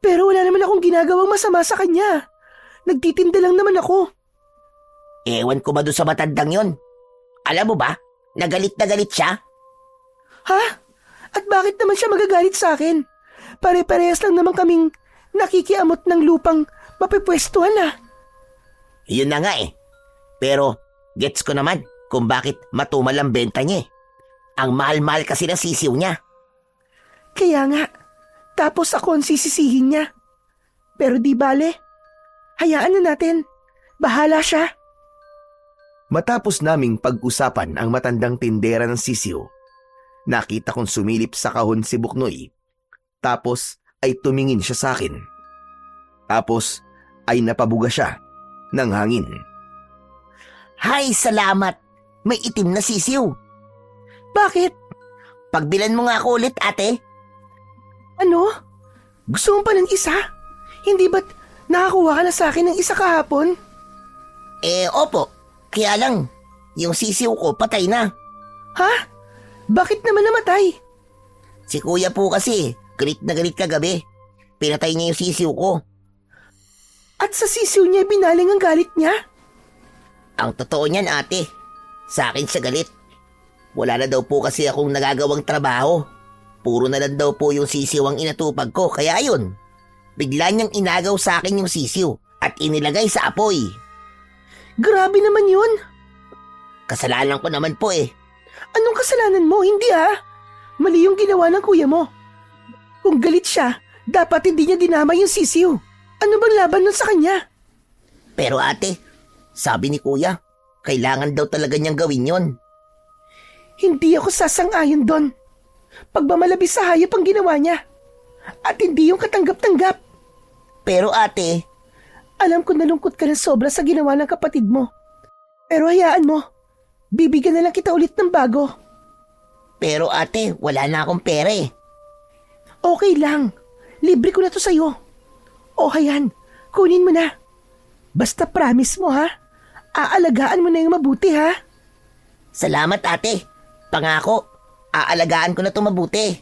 Pero wala naman akong ginagawang masama sa kanya. Nagtitinda lang naman ako. Ewan ko ba doon sa matandang yon? Alam mo ba, nagalit na galit siya? Ha? At bakit naman siya magagalit sa akin? Pare-parehas lang naman kaming nakikiamot ng lupang mapipwestuhan na. Yun na nga eh. Pero gets ko naman kung bakit matumal ang benta niya eh. Ang mahal-mahal kasi ng sisiw niya. Kaya nga, tapos ako ang sisisihin niya. Pero di bale, hayaan na natin. Bahala siya. Matapos naming pag-usapan ang matandang tindera ng sisiw, nakita kong sumilip sa kahon si Buknoy. Tapos ay tumingin siya sa akin. Tapos ay napabuga siya ng hangin. Hay, salamat. May itim na sisiw. Bakit? Pagbilan mo nga ako ulit, ate. Ano? Gusto mo pa ng isa? Hindi ba't nakakuha ka na sa akin ng isa kahapon? Opo. Kaya lang, yung sisiw ko patay na. Ha? Bakit naman namatay? Si kuya po kasi, galit na galit kagabi. Pinatay niya yung sisiw ko. At sa sisiw niya binaling ang galit niya? Ang totoo niyan, ate. Sa akin siya galit. Wala na daw po kasi akong nagagawang trabaho. Puro na lang daw po yung sisiw ang inatupag ko, kaya ayun. Bigla niyang inagaw sa akin yung sisiw at inilagay sa apoy. Grabe naman yun. Kasalanan ko naman po eh. Anong kasalanan mo? Hindi Mali yung ginawa ng kuya mo. Kung galit siya, dapat hindi niya dinama yung sisiw. Ano bang laban nun sa kanya? Pero ate, sabi ni kuya, kailangan daw talaga niyang gawin yon. Hindi ako sasang-ayon doon. Pagmamalabis sa hayop ang ginawa niya. At hindi yung katanggap-tanggap. Pero ate, alam ko nalungkot ka ng sobra sa ginawa ng kapatid mo. Pero hayaan mo, bibigyan na lang kita ulit ng bago. Pero ate, wala na akong pera eh. Okay lang. Libre ko na to sa'yo. O hayan, kunin mo na. Basta promise mo ha. Aalagaan mo na yung mabuti ha. Salamat ate. Pangako, aalagaan ko na to mabuti.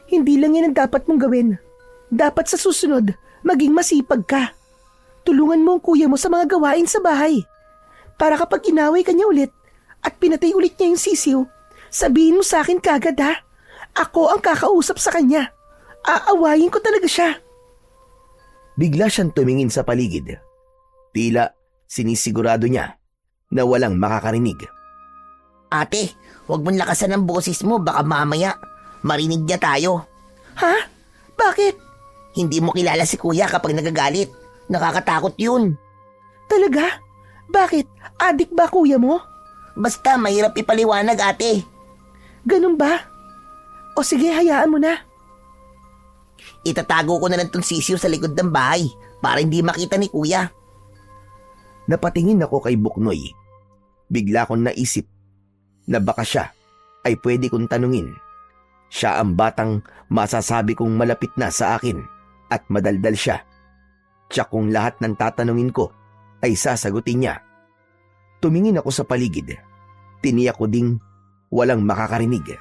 Hindi lang yan ang dapat mong gawin. Dapat sa susunod, maging masipag ka. Tulungan mo ang kuya mo sa mga gawain sa bahay. Para kapag inaway ka niya ulit at pinatay ulit niya yung sisiw, sabihin mo sa akin kagad ha. Ako ang kakausap sa kanya. Aawayin ko talaga siya. Bigla siyang tumingin sa paligid. Tila sinisigurado niya na walang makakarinig. Ate, huwag mong lakasan ang boses mo, baka mamaya marinig niya tayo. Ha? Bakit? Hindi mo kilala si kuya kapag nagagalit. Nakakatakot yun. Talaga? Bakit? Adik ba kuya mo? Basta mahirap ipaliwanag ate. Ganun ba? O sige, hayaan mo na. Itatago ko na lang tong sisiw sa likod ng bahay para hindi makita ni kuya. Napatingin ako kay Buknoy. Bigla kong naisip na baka siya ay pwede kong tanungin. Siya ang batang masasabi kong malapit na sa akin at madaldal siya. Tiyak kung lahat ng tatanungin ko ay sasagutin niya. Tumingin ako sa paligid. Tiniyak ko ding walang makakarinig.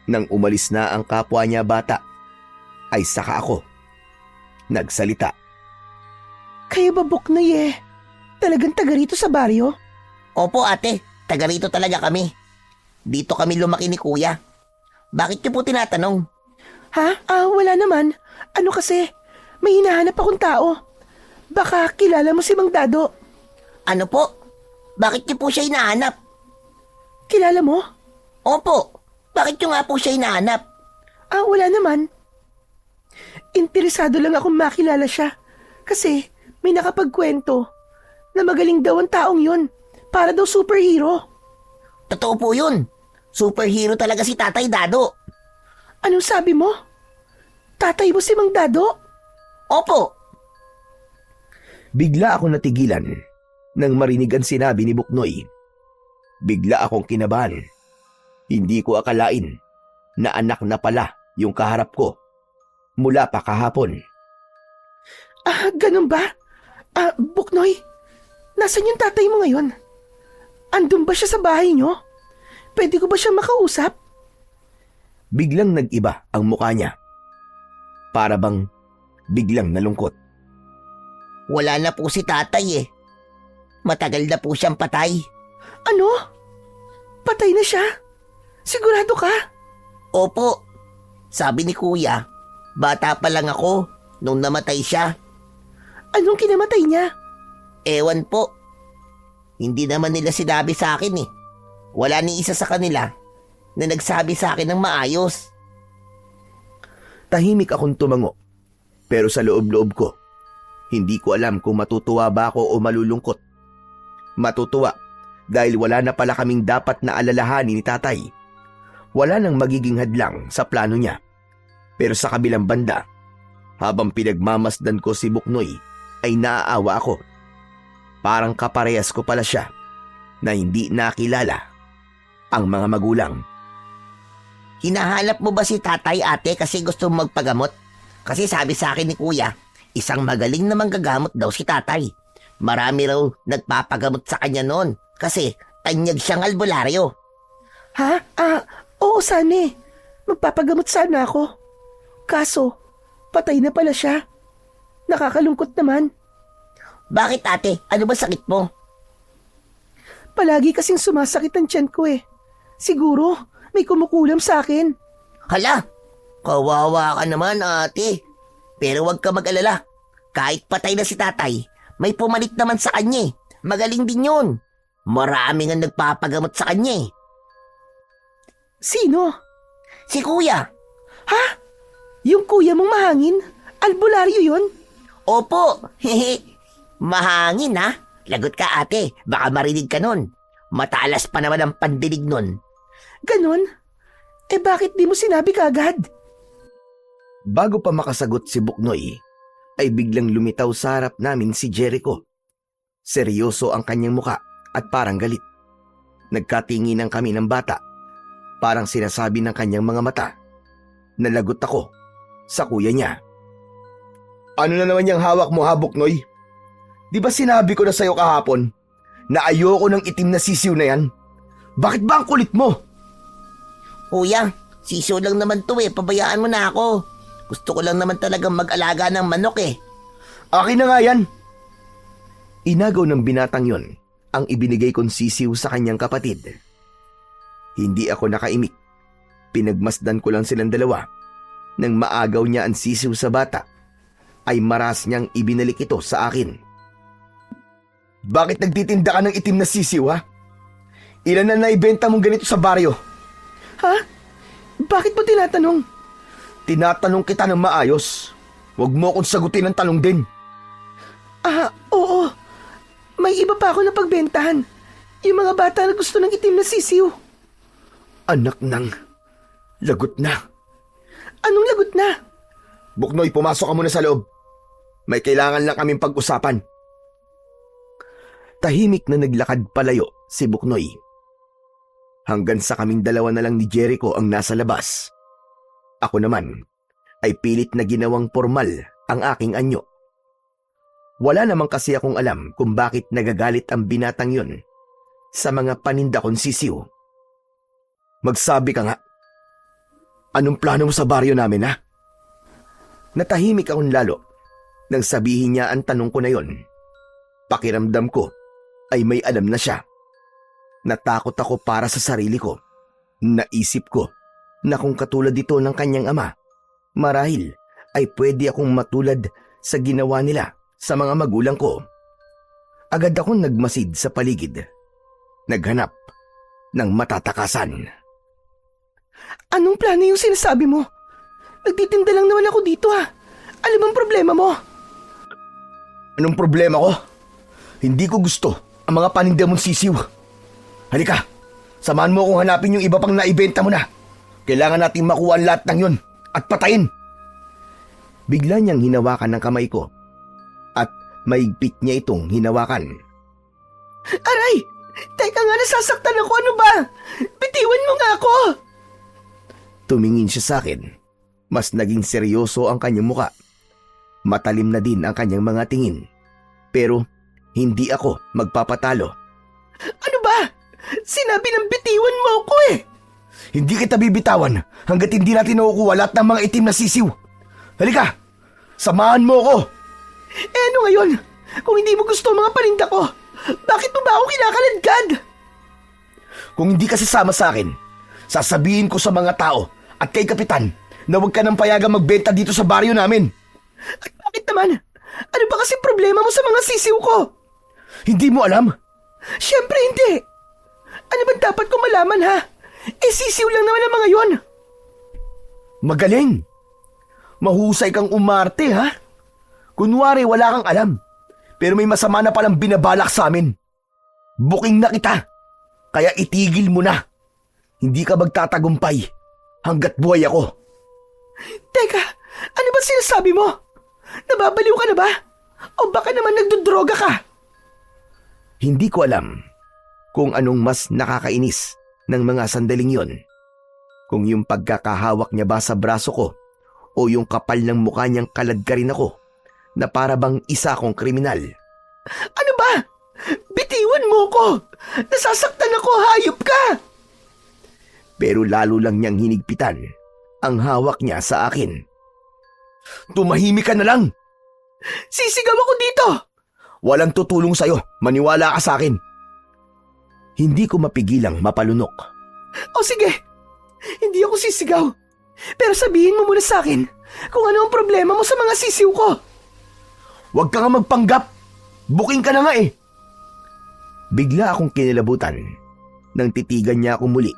Nang umalis na ang kapwa niya bata, ay saka ako nagsalita. Kayo ba Buknoy eh? Talagang taga rito sa baryo? Opo ate, taga rito talaga kami. Dito kami lumaki ni kuya. Bakit niyo po tinatanong? Ha? Wala naman. Ano kasi? May hinahanap akong tao. Baka kilala mo si Mang Dado. Ano po? Bakit niyo po siya hinahanap? Kilala mo? Opo, bakit niyo nga po siya hinahanap? Wala naman. Interesado lang akong makilala siya. Kasi may nakapagkwento na magaling daw ang taong yun. Para daw superhero. Totoo po yun. Superhero talaga si Tatay Dado. Anong sabi mo? Tatay mo si Mang Dado? Opo. Bigla ako natigilan nang marinig ang sinabi ni Buknoy. Bigla akong kinabahan. Hindi ko akalain na anak na pala yung kaharap ko mula pa kahapon. Ganun ba? Buknoy, nasan yung tatay mo ngayon? Andun ba siya sa bahay niyo? Pwede ko ba siya makausap? Biglang nag-iba ang mukha niya. Para bang biglang nalungkot. Wala na po si tatay eh. Matagal na po siyang patay. Ano? Patay na siya? Sigurado ka? Opo. Sabi ni kuya, bata pa lang ako nung namatay siya. Anong kinamatay niya? Ewan po. Hindi naman nila sinabi sa akin eh. Wala ni isa sa kanila na nagsabi sa akin ng maayos. Tahimik akong tumango. Pero sa loob-loob ko, hindi ko alam kung matutuwa ba ako o malulungkot. Matutuwa dahil wala na pala kaming dapat na alalahanin ni tatay. Wala nang magiging hadlang sa plano niya. Pero sa kabilang banda, habang pinagmamasdan ko si Buknoy, ay naaawa ako. Parang kaparehas ko pala siya na hindi nakilala ang mga magulang. Hinahanap mo ba si tatay ate kasi gusto mong magpagamot? Kasi sabi sa akin ni kuya, isang magaling na manggagamot daw si tatay. Marami raw nagpapagamot sa kanya noon kasi tanyag siyang albularyo. Ha? Oo sana eh. Magpapagamot sana ako. Kaso, patay na pala siya. Nakakalungkot naman. Bakit ate? Ano ba sakit mo? Palagi kasing sumasakit ang tiyan ko eh. Siguro, may kumukulam sa akin. Hala, kawawa ka naman ate. Pero wag ka mag-alala. Kahit patay na si tatay, may pumalit naman sa kanya eh. Magaling din yun. Marami nga nagpapagamot sa kanya eh. Sino? Si kuya. Ha? Yung kuya mong mahangin? Albularyo yun? Opo, hehe. Mahangin ha. Lagot ka ate, baka marinig ka nun. Matalas pa naman ang pandinig nun. Ganon? Bakit di mo sinabi kaagad? Bago pa makasagot si Buknoy, ay biglang lumitaw sa harap namin si Jericho. Seryoso ang kanyang muka at parang galit. Nagkatinginan kami ng bata. Parang sinasabi ng kanyang mga mata, Nalagot ako sa kuya niya. Ano na naman yung hawak mo, ha, Buknoy? Di ba sinabi ko na sa'yo kahapon na ayoko ng itim na sisiw na yan? Bakit ba ang kulit mo? Kuya, sisiw lang naman to pabayaan mo na ako. Gusto ko lang naman talagang mag-alaga ng manok Akin na nga yan. Inagaw ng binatang yon ang ibinigay kong sisiw sa kanyang kapatid. Hindi ako nakaimik. Pinagmasdan ko lang silang dalawa. Nang maagaw niya ang sisiw sa bata, ay maras niyang ibinalik ito sa akin. Bakit nagtitinda ka ng itim na sisiw, ha? Ilan na naibenta mong ganito sa baryo? Ha? Bakit mo tinatanong? Tinatanong kita ng maayos. Huwag mo akong sagutin ng tanong din. Oo. May iba pa ako na pagbentahan. Yung mga bata na gusto ng itim na sisiw. Anak ng... lagot na. Anong lagot na? Buknoy, pumasok ka muna sa loob. May kailangan lang kaming pag-usapan. Tahimik na naglakad palayo si Buknoy. Hanggang sa kaming dalawa na lang ni Jericho ang nasa labas. Ako naman ay pilit na ginawang formal ang aking anyo. Wala namang kasi akong alam kung bakit nagagalit ang binatang yon sa mga paninda kong sisiw. Magsabi ka nga. Anong plano mo sa baryo namin, ha? Natahimik akong lalo nang sabihin niya ang tanong ko na yon. Pakiramdam ko ay may alam na siya. Natakot ako para sa sarili ko. Naisip ko na kung katulad ito ng kanyang ama, marahil ay pwede akong matulad sa ginawa nila sa mga magulang ko. Agad akong nagmasid sa paligid. Naghanap ng matatakasan. Anong plano yung sinasabi mo? Nagtitinda lang naman ako dito, ha? Ano bang problema mo? Anong problema ko? Hindi ko gusto ang mga paninda mong sisiw. Halika, samahan mo akong hanapin yung iba pang naibenta mo na. Kailangan nating makuha ang lahat ng yun at patayin. Bigla niyang hinawakan ng kamay ko at maigpit niya itong hinawakan. Aray! Teka nga, nasasaktan ako. Ano ba? Bitiwan mo nga ako! Tumingin siya sa akin. Mas naging seryoso ang kanyang muka. Matalim na din ang kanyang mga tingin. Pero hindi ako magpapatalo. Ano ba? Sinabi ng bitiwan mo ako Hindi kita bibitawan hanggat hindi natin nakukuha lahat ng mga itim na sisiw. Halika! Samahan mo ako! Ano ngayon? Kung hindi mo gusto ang mga paninda ko, bakit mo ba ako kinakaladkad? Kung hindi ka sasama sa akin, sasabihin ko sa mga tao at kay Kapitan na huwag ka nang payagang magbenta dito sa baryo namin. At bakit naman? Ano ba kasi problema mo sa mga sisiw ko? Hindi mo alam? Siyempre hindi. Ano ba dapat ko malaman, ha? Sisiw lang naman ang mga yon. Magaling. Mahusay kang umarte, ha? Kunwari wala kang alam, pero may masama na palang binabalak sa amin. Buking na kita, kaya itigil mo na. Hindi ka magtatagumpay hanggat buhay ako. Teka, ano ba sinasabi mo? Nababaliw ka na ba? O baka naman nagdodroga ka? Hindi ko alam kung anong mas nakakainis ng mga sandaling yon. Kung yung pagkakahawak niya ba sa braso ko o yung kapal ng mukha niyang kaladkarin ako na para bang isa akong kriminal. Ano ba? Bitiwan mo ko! Nasasaktan ako, hayop ka! Pero lalo lang niyang hinigpitan ang hawak niya sa akin. Tumahimik ka na lang! Sisigaw ako dito! Walang tutulong sa'yo, maniwala ka sa akin. Hindi ko mapigilang mapalunok. O sige, hindi ako sisigaw. Pero sabihin mo muna sa akin kung ano ang problema mo sa mga sisiw ko. Huwag ka nga magpanggap. Buking ka na nga eh. Bigla akong kinilabutan nang titigan niya ako muli.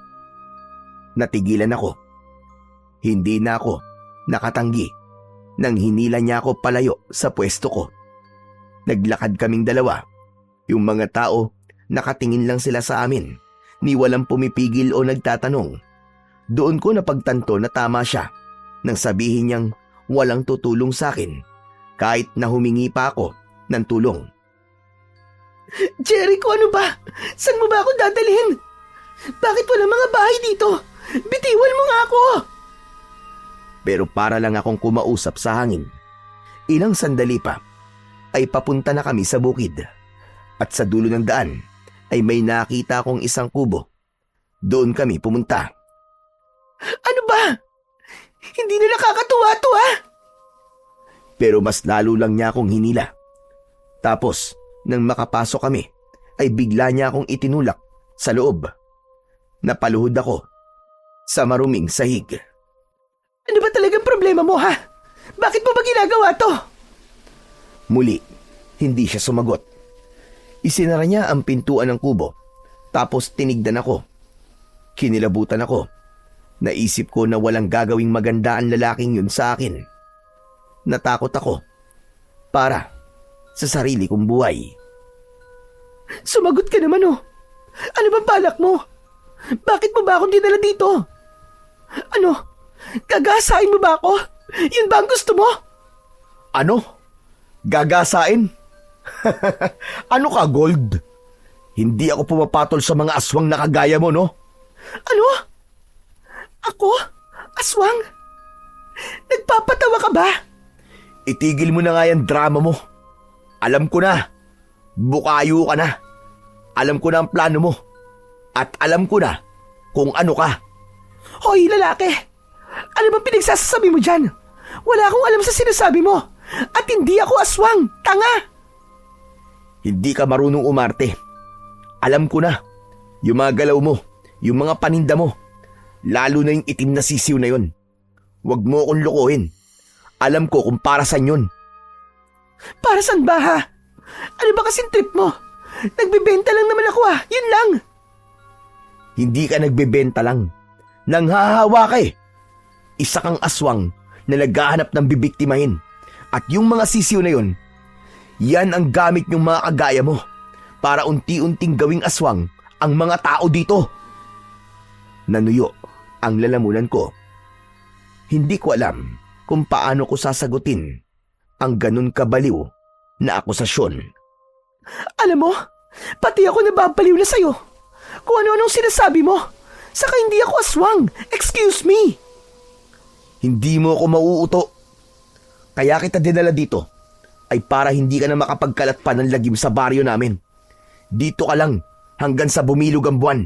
Natigilan ako. Hindi na ako nakatanggi nang hinila niya ako palayo sa pwesto ko. Naglakad kaming dalawa. Yung mga tao, nakatingin lang sila sa amin. Ni walang pumipigil o nagtatanong. Doon ko napagtanto na tama siya nang sabihin niyang walang tutulong sa akin kahit na humingi pa ako ng tulong. Jericho, ano ba? Saan mo ba ako dadalhin? Bakit walang mga bahay dito? Bitiwan mo nga ako! Pero para lang akong kumausap sa hangin. Ilang sandali pa ay papunta na kami sa bukid. At sa dulo ng daan ay may nakita akong isang kubo. Doon kami pumunta. Ano ba? Hindi na nakakatuwa to, ha? Pero mas lalo lang niya akong hinila. Tapos, nang makapasok kami, ay bigla niya akong itinulak sa loob. Napaluhod ako sa maruming sahig. Ano ba talagang problema mo, ha? Bakit mo ba ginagawa to? Muli, hindi siya sumagot. Isinara niya ang pintuan ng kubo, tapos tinigdan ako. Kinilabutan ako. Naisip ko na walang gagawing maganda ang lalaking yun sa akin. Natakot ako para sa sarili kong buhay. Sumagot ka naman, oh. Ano bang balak mo? Bakit mo ba akong dinala dito? Ano? Gagasain mo ba ako? Yun ba ang gusto mo? Ano? Gagasain? Ano ka, Gold? Hindi ako pumapatol sa mga aswang na kagaya mo, no? Ano? Ako? Aswang? Nagpapatawa ka ba? Itigil mo na nga yung drama mo. Alam ko na. Bukayo ka na. Alam ko na ang plano mo. At alam ko na kung ano ka. Hoy, lalaki! Ano bang pinagsasasabi mo dyan? Wala akong alam sa sinasabi mo. At hindi ako aswang. Tanga! Hindi ka marunong umarte. Alam ko na. Yung mga galaw mo, yung mga paninda mo, lalo na yung itim na sisiw na yun. Huwag mo akong lokohin. Alam ko kung para saan yun. Para saan ba, ha? Ano ba kasing trip mo? Nagbibenta lang naman ako, ha? Yun lang. Hindi ka nagbebenta lang. Nanghahawa ka eh. Isa kang aswang na naghahanap ng bibiktimahin. At yung mga sisiw na yun, yan ang gamit yung mga kagaya mo para unti-unting gawing aswang ang mga tao dito. Nanuyo ang lalamunan ko. Hindi ko alam kung paano ko sasagutin ang ganun kabaliw na akusasyon. Alam mo, pati ako nababaliw na sa'yo. Kung ano-anong sinasabi mo. Saka hindi ako aswang. Excuse me. Hindi mo ako mauuto. Kaya kita dinala dito ay para hindi ka na makapagkalat pa ng lagim sa baryo namin. Dito ka lang hanggang sa bumilog ang buwan.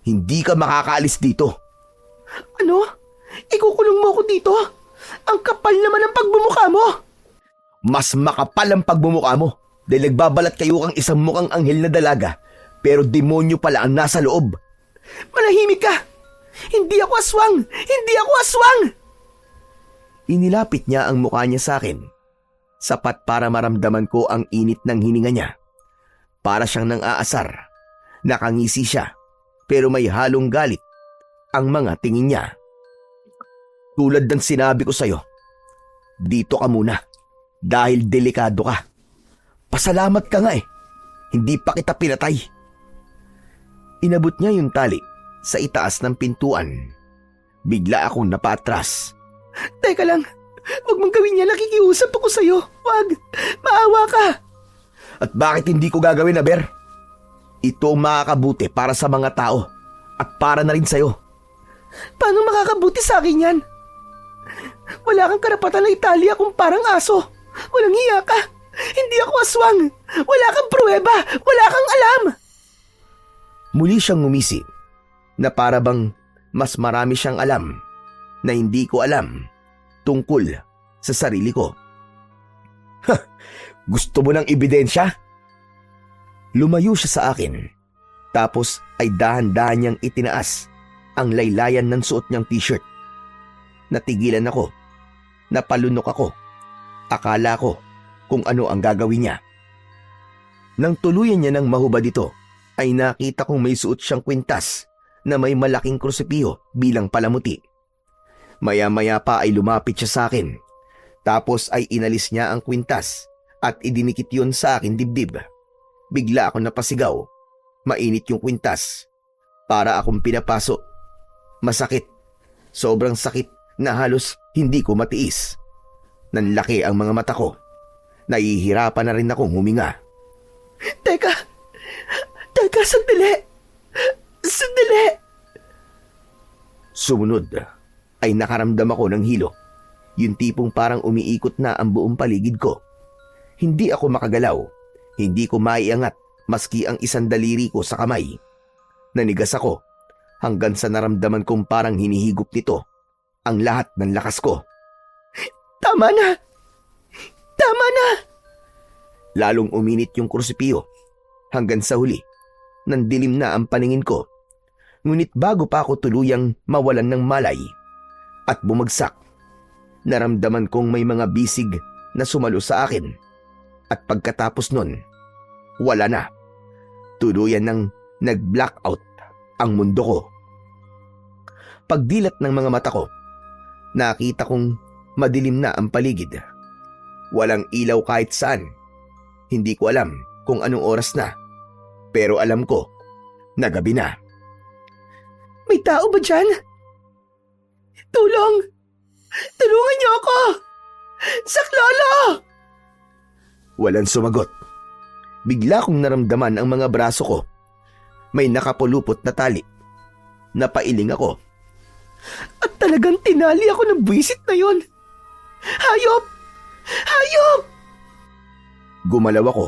Hindi ka makakaalis dito. Ano? Ikukulong mo ako dito? Ang kapal naman ng pagbumukha mo. Mas makapal ang pagbumukha mo dahil nagbabalat kayo kang isang mukhang anghel na dalaga pero demonyo pala ang nasa loob. Manahimik ka. Hindi ako aswang. Hindi ako aswang. Inilapit niya ang mukha niya sa akin. Sapat para maramdaman ko ang init ng hininga niya. Para siyang nang aasar. Nakangisi siya pero may halong galit ang mga tingin niya. Tulad ng sinabi ko sa'yo, dito ka muna dahil delikado ka. Pasalamat ka nga eh, hindi pa kita pinatay. Inabot niya yung tali sa itaas ng pintuan. Bigla akong napaatras. Teka lang, huwag mong gawin yan. Nakikiusap ako sa'yo. Wag, maawa ka. At bakit hindi ko gagawin, Aber? Ito ang makakabuti para sa mga tao at para na rin sa'yo. Paano makakabuti sa akin yan? Wala kang karapatan na itali akong parang aso. Walang hiya ka. Hindi ako aswang. Wala kang pruweba. Wala kang alam. Muli siyang ngumisi na para bang mas marami siyang alam na hindi ko alam tungkol sa sarili ko. Ha! Gusto mo ng ebidensya? Lumayo siya sa akin. Tapos ay dahan-dahan niyang itinaas ang laylayan ng suot niyang t-shirt. Natigilan ako. Napalunok ako. Akala ko kung ano ang gagawin niya. Nang tuluyan niya ng mahubad ito, ay nakita kong may suot siyang kwintas na may malaking krusipiho bilang palamuti. Maya-maya pa ay lumapit siya sa akin. Tapos ay inalis niya ang kwintas at idinikit yun sa akin dibdib. Bigla ako napasigaw. Mainit yung kwintas. Para akong pinapaso. Masakit. Sobrang sakit na halos hindi ko matiis. Nanlaki ang mga mata ko. Nahihirapan na rin akong huminga. Teka, sandali. Sumunod ay nakaramdam ako ng hilo. Yung tipong parang umiikot na ang buong paligid ko. Hindi ako makagalaw, hindi ko maiangat maski ang isang daliri ko sa kamay. Nanigas ako hanggang sa naramdaman kong parang hinihigop nito ang lahat ng lakas ko. Tama na! Tama na! Lalong uminit yung kursipiyo hanggang sa huli, nandilim na ang paningin ko. Ngunit bago pa ako tuluyang mawalan ng malay at bumagsak, naramdaman kong may mga bisig na sumalo sa akin. At pagkatapos nun, wala na. Tuluyan nang nag-blackout ang mundo ko. Pagdilat ng mga mata ko, nakita kong madilim na ang paligid. Walang ilaw kahit saan. Hindi ko alam kung anong oras na, pero alam ko na gabi na. May tao ba dyan? Tulong! Tulungan niyo ako! Saklolo! Walang sumagot. Bigla kong naramdaman ang mga braso ko. May nakapulupot na tali. Napailing ako. At talagang tinali ako ng buwisit na yon. Hayop! Hayop! Gumalaw ako.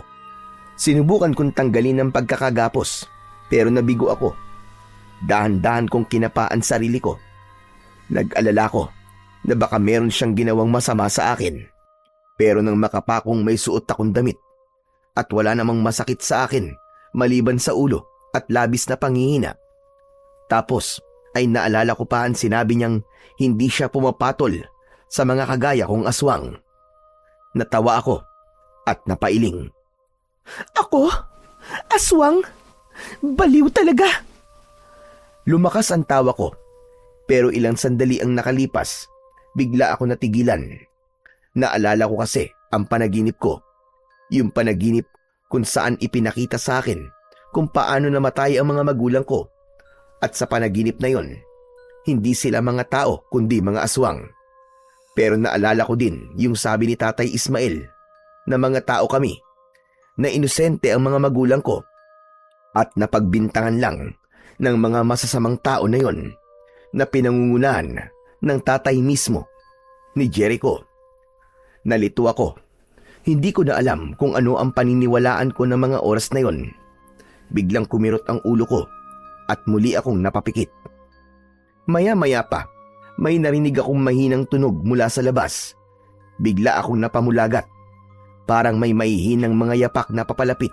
Sinubukan kong tanggalin ang pagkakagapos, pero nabigo ako. Dahan-dahan kong kinapaan sarili ko. Nag-alala ko na baka meron siyang ginawang masama sa akin. Pero nang makapakong may suot akong damit at wala namang masakit sa akin maliban sa ulo at labis na panghihina. Tapos ay naalala ko pa ang sinabi niyang hindi siya pumapatol sa mga kagaya kong aswang. Natawa ako at napailing. Ako? Aswang? Baliw talaga! Lumakas ang tawa ko, pero ilang sandali ang nakalipas, bigla ako natigilan. Naalala ko kasi ang panaginip ko. Yung panaginip kung saan ipinakita sa akin kung paano namatay ang mga magulang ko. At sa panaginip na yon, hindi sila mga tao kundi mga aswang. Pero naalala ko din yung sabi ni Tatay Ismael na mga tao kami, na inosente ang mga magulang ko at napagbintangan lang ng mga masasamang tao na yon na pinangungunahan ng tatay mismo ni Jericho. Nalito ako. Hindi ko na alam kung ano ang paniniwalaan ko ng mga oras na yon. Biglang kumirot ang ulo ko at muli akong napapikit. Maya-maya pa, may narinig akong mahinang tunog mula sa labas. Bigla akong napamulagat. Parang may mahihinang mga yapak na papalapit.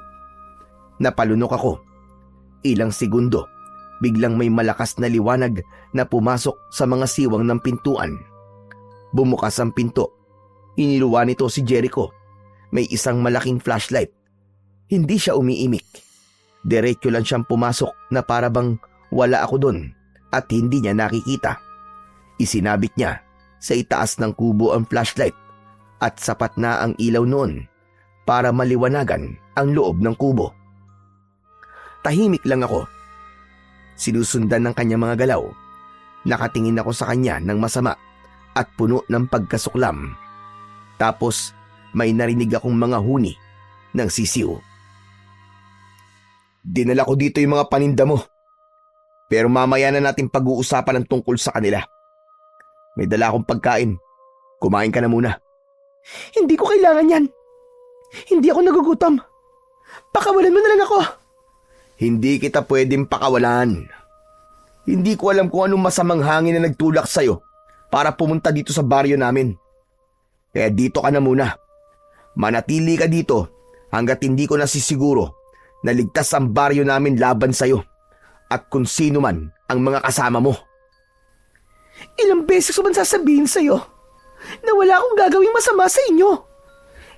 Napalunok ako. Ilang segundo, biglang may malakas na liwanag na pumasok sa mga siwang ng pintuan. Bumukas ang pinto. Iniluwa nito si Jericho. May isang malaking flashlight. Hindi siya umiimik. Diretso lang siyang pumasok na para bang wala ako doon at hindi niya nakikita. Isinabit niya sa itaas ng kubo ang flashlight at sapat na ang ilaw noon para maliwanagan ang loob ng kubo. Tahimik lang ako. Sinusundan ng kanya mga galaw. Nakatingin ako sa kanya ng masama at puno ng pagkasuklam. Tapos may narinig akong mga huni ng sisiw. Dinala ko dito yung mga paninda mo. Pero mamaya na natin pag-uusapan ang tungkol sa kanila. May dala akong pagkain. Kumain ka na muna. Hindi ko kailangan yan. Hindi ako nagugutom. Pakawalan mo na lang ako. Hindi kita pwedeng pakawalan. Hindi ko alam kung anong masamang hangin na nagtulak sa'yo para pumunta dito sa baryo namin. Kaya dito ka na muna. Manatili ka dito hanggat hindi ko nasisiguro na ligtas ang baryo namin laban sa'yo at kung sino man ang mga kasama mo. Ilang beses ko man sasabihin sa'yo na wala akong gagawing masama sa inyo.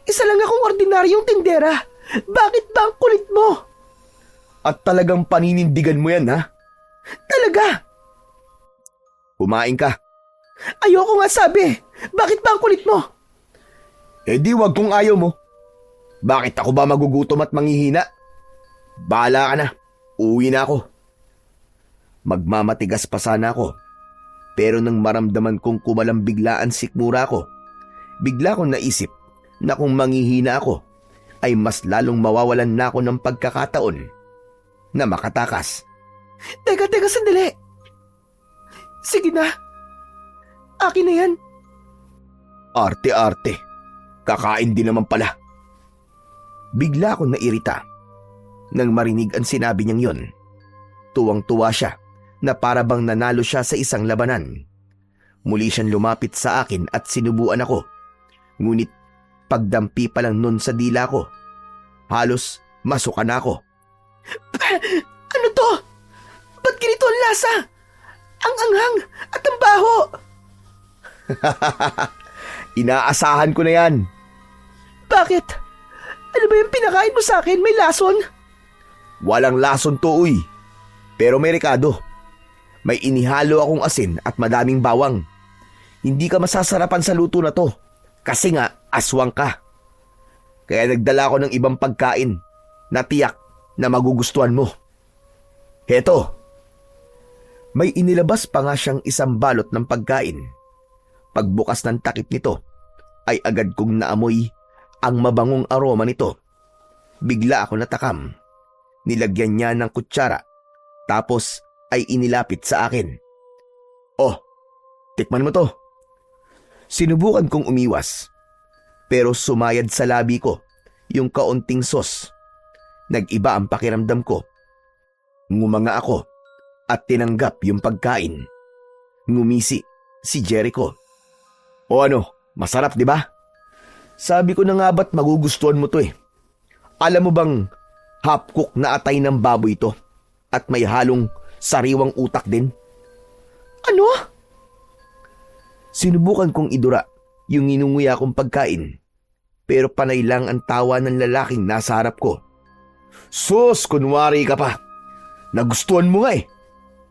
Isa lang akong ordinaryong tindera. Bakit ba ang kulit mo? At talagang paninindigan mo yan, ha? Talaga? Kumain ka. Ayoko nga sabi. Bakit ba ang kulit mo? Eh di wag kung ayaw mo. Bakit ako ba magugutom at manghihina? Bahala ka na. Uwi na ako. Magmamatigas pa sana ako. Pero nang maramdaman kong kumalambigla ang sikmura ko, bigla kong naisip na kung manghihina ako, ay mas lalong mawawalan na ako ng pagkakataon na makatakas. Teka, sandali. Sige na. Akin na yan. Arte-arte. Kakain din naman pala. Bigla akong nairita nang marinig ang sinabi niyang yon. Tuwang-tuwa siya na para bang nanalo siya sa isang labanan. Muli siyang lumapit sa akin at sinubuan ako. Ngunit pagdampi pa lang nun sa dila ko, halos masuka na ako. Ano to? Ba't ganito ang lasa? Ang anghang at ang baho. Inaasahan ko na yan. Bakit? Ano ba yung pinakain mo sa akin? May lason? Walang lason to, uy. Pero may rekado. May inihalo akong asin at madaming bawang. Hindi ka masasarapan sa luto na to. Kasi nga, aswang ka. Kaya nagdala ako ng ibang pagkain na tiyak na magugustuhan mo. Heto. May inilabas pa nga siyang isang balot ng pagkain. Pagbukas ng takip nito, ay agad kong naamoy ang mabangong aroma nito. Bigla ako natakam. Nilagyan niya ng kutsara, tapos ay inilapit sa akin. Oh, tikman mo to. Sinubukan kong umiwas, pero sumayad sa labi ko yung kaunting sos. Nag-iba ang pakiramdam ko. Ngumanga ako at tinanggap yung pagkain. Ngumisi si Jericho. O ano, masarap di ba? Sabi ko na nga ba't magugustuhan mo to eh. Alam mo bang half-cook na atay ng baboy ito at may halong sariwang utak din? Ano? Sinubukan kong idura yung inunguya kong pagkain, pero panay lang ang tawa ng lalaking nasa harap ko. Sus, kunwari ka pa. Nagustuhan mo nga eh.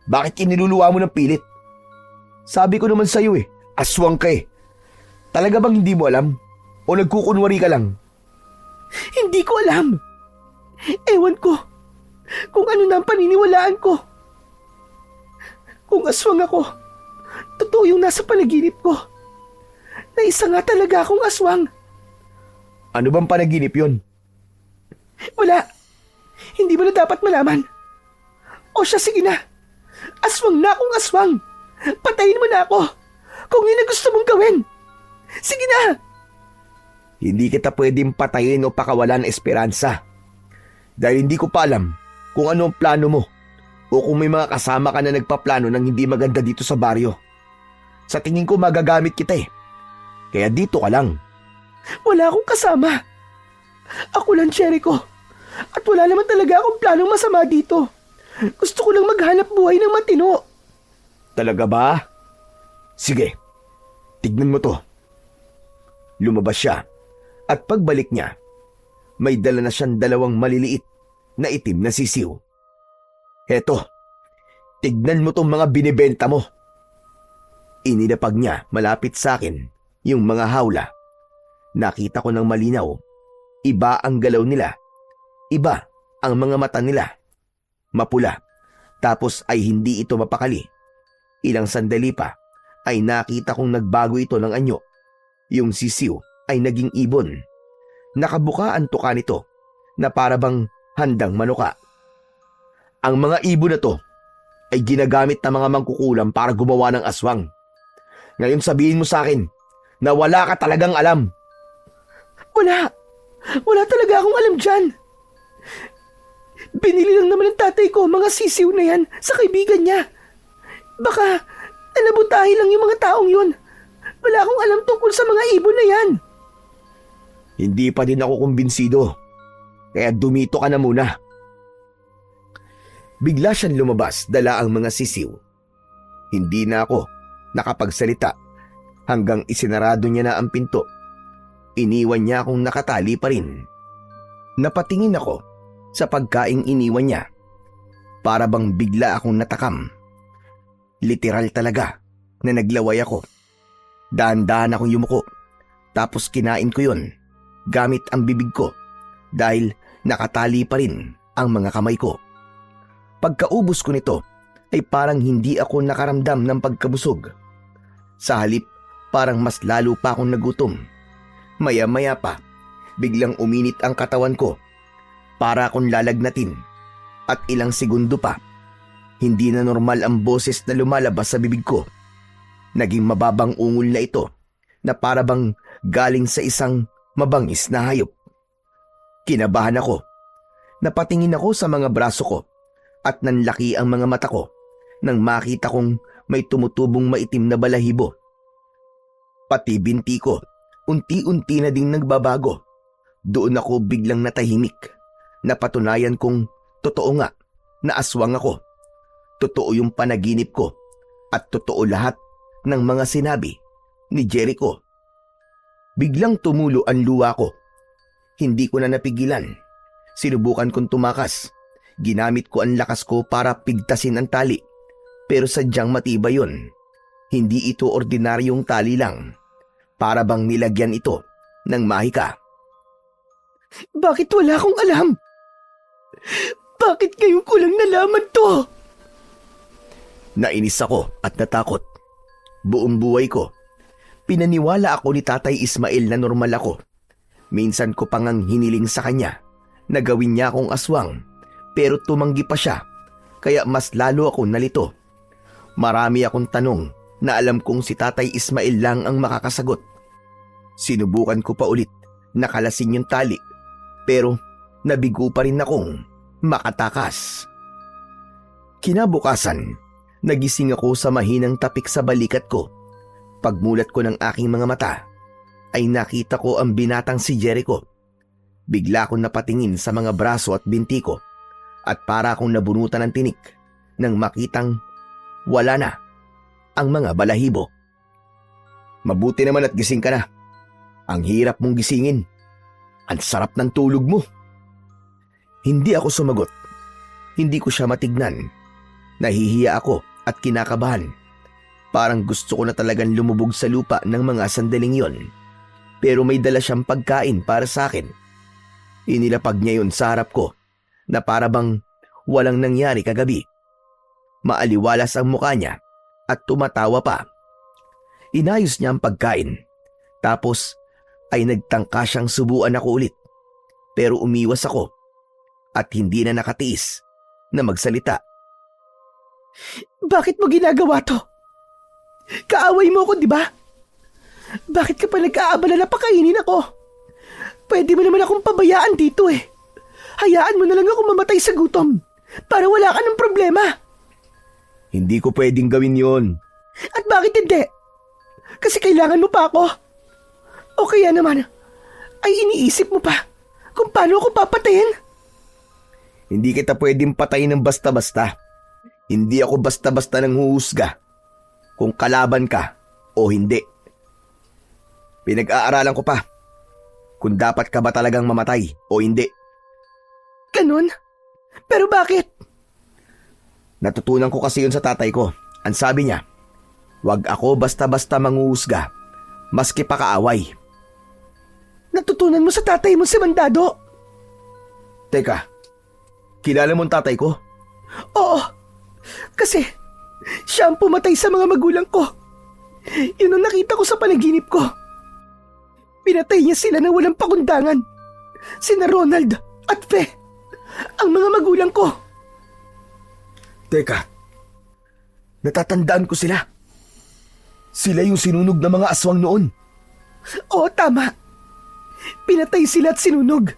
Bakit iniluluwa mo ng pilit? Sabi ko naman sa'yo eh, aswang ka eh. Talaga bang hindi mo alam? O nagkukunwari ka lang? Hindi ko alam. Ewan ko kung ano na ang paniniwalaan ko. Kung aswang ako, totoo yung nasa panaginip ko. Na isa nga talaga akong aswang. Ano bang panaginip yun? Wala. Hindi mo na dapat malaman. O siya, sige na. Aswang na akong aswang. Patayin mo na ako kung yun ang gusto mong gawin. Sige na. Hindi kita pwedeng patayin o pakawalan ng esperansa. Dahil hindi ko pa alam kung ano ang plano mo o kung may mga kasama ka na nagpaplano ng hindi maganda dito sa baryo. Sa tingin ko magagamit kita eh. Kaya dito ka lang. Wala akong kasama. Ako lang, Jericho. At wala naman talaga akong planong masama dito. Gusto ko lang maghanap buhay ng matino. Talaga ba? Sige, tignan mo to. Lumabas siya at pagbalik niya, may dala na siyang 2 maliliit na itim na sisiw. Heto, tignan mo tong mga binibenta mo. Inilapag niya malapit sa akin yung mga hawla. Nakita ko ng malinaw, iba ang galaw nila, iba ang mga mata nila. Mapula, tapos ay hindi ito mapakali. Ilang sandali pa ay nakita kong nagbago ito ng anyo. Yung sisiw ay naging ibon. Nakabuka ang tuka nito na para bang handang manuka. Ang mga ibon na to ay ginagamit ng mga mangkukulam para gumawa ng aswang. Ngayon sabihin mo sa akin na wala ka talagang alam. Wala. Wala talaga akong alam dyan. Binili lang naman ng tatay ko mga sisiw na yan sa kaibigan niya. Baka nalabutahi lang yung mga taong yun. Wala akong alam tungkol sa mga ibon na yan. Hindi pa din ako kumbinsido. Kaya dumito ka na muna. Bigla siyang lumabas, dala ang mga sisiw. Hindi na ako nakapagsalita hanggang isinarado niya na ang pinto. Iniwan niya akong nakatali pa rin. Napatingin ako sa pagkaing iniwan niya. Para bang bigla akong natakam. Literal talaga na naglaway ako. Dahan-dahan akong yumuko. Tapos kinain ko yon gamit ang bibig ko dahil nakatali pa rin ang mga kamay ko. Pagkaubos ko nito ay parang hindi ako nakaramdam ng pagkabusog. Sa halip, parang mas lalo pa akong nagutom. Maya-maya pa, biglang uminit ang katawan ko para akong lalagnatin at ilang segundo pa, hindi na normal ang boses na lumalabas sa bibig ko. Naging mababang ungol na ito na parabang galing sa isang mabangis na hayop. Kinabahan ako. Napatingin ako sa mga braso ko at nanlaki ang mga mata ko nang makita kong may tumutubong maitim na balahibo. Pati binti ko, unti-unti na ding nagbabago. Doon ako biglang natahimik. Napatunayan kong totoo nga na aswang ako. Totoo yung panaginip ko at totoo lahat ng mga sinabi ni Jericho. Biglang tumulo ang luha ko. Hindi ko na napigilan. Sinubukan kong tumakas. Ginamit ko ang lakas ko para pigtasin ang tali. Pero sadyang matibay yun. Hindi ito ordinaryong tali lang. Para bang nilagyan ito ng mahika. Bakit wala akong alam? Bakit ngayon ko lang nalaman to? Nainis ako at natakot. Buong buhay ko, pinaniwala ako ni Tatay Ismael na normal ako. Minsan ko pang ang hiniling sa kanya na gawin niya akong aswang, pero tumanggi pa siya, kaya mas lalo ako nalito. Marami akong tanong na alam kong si Tatay Ismael lang ang makakasagot. Sinubukan ko pa ulit nakalasin yung tali, pero nabigo pa rin akong makatakas. Kinabukasan, nagising ako sa mahinang tapik sa balikat ko. Pagmulat ko ng aking mga mata, ay nakita ko ang binatang si Jericho. Bigla akong napatingin sa mga braso at binti ko at para akong nabunutan ng tinik nang makitang wala na ang mga balahibo. Mabuti naman at gising ka na. Ang hirap mong gisingin. Ang sarap ng tulog mo. Hindi ako sumagot. Hindi ko siya matignan. Nahihiya ako at kinakabahan. Parang gusto ko na talagang lumubog sa lupa ng mga sandaling yon. Pero may dala siyang pagkain para sa akin. Inilapag niya yun sa harap ko na para bang walang nangyari kagabi. Maaliwalas ang mukha niya at tumatawa pa. Inayos niya ang pagkain. Tapos ay nagtangka siyang subuan ako ulit. Pero umiwas ako at hindi na nakatiis na magsalita. Bakit mo ginagawa to? Kaaway mo ako, di ba? Bakit ka pa nag-aabala na pakainin ako? Pwede mo naman akong pabayaan dito eh. Hayaan mo na lang ako mamatay sa gutom para wala ka ng problema. Hindi ko pwedeng gawin yon. At bakit hindi? Kasi kailangan mo pa ako. O kaya naman, ay iniisip mo pa kung paano ako papatayin? Hindi kita pwedeng patayin ng basta-basta. Hindi ako basta-basta nang huhusga kung kalaban ka o hindi. Pinag-aaralan ko pa kung dapat ka ba talagang mamatay o hindi. Ganun? Pero bakit? Natutunan ko kasi yun sa tatay ko. Ang sabi niya, wag ako basta-basta manghuhusga, maski pa kaaway. Natutunan mo sa tatay mo si Mandado? Teka, kilala mo ang tatay ko? Oo, kasi siya ang pumatay sa mga magulang ko. Yun ang nakita ko sa panaginip ko. Pinatay niya sila na walang pakundangan. Sina Ronald at Fe, ang mga magulang ko. Teka, natatandaan ko sila. Sila yung sinunog ng mga aswang noon. Oo, tama. Pinatay sila at sinunog.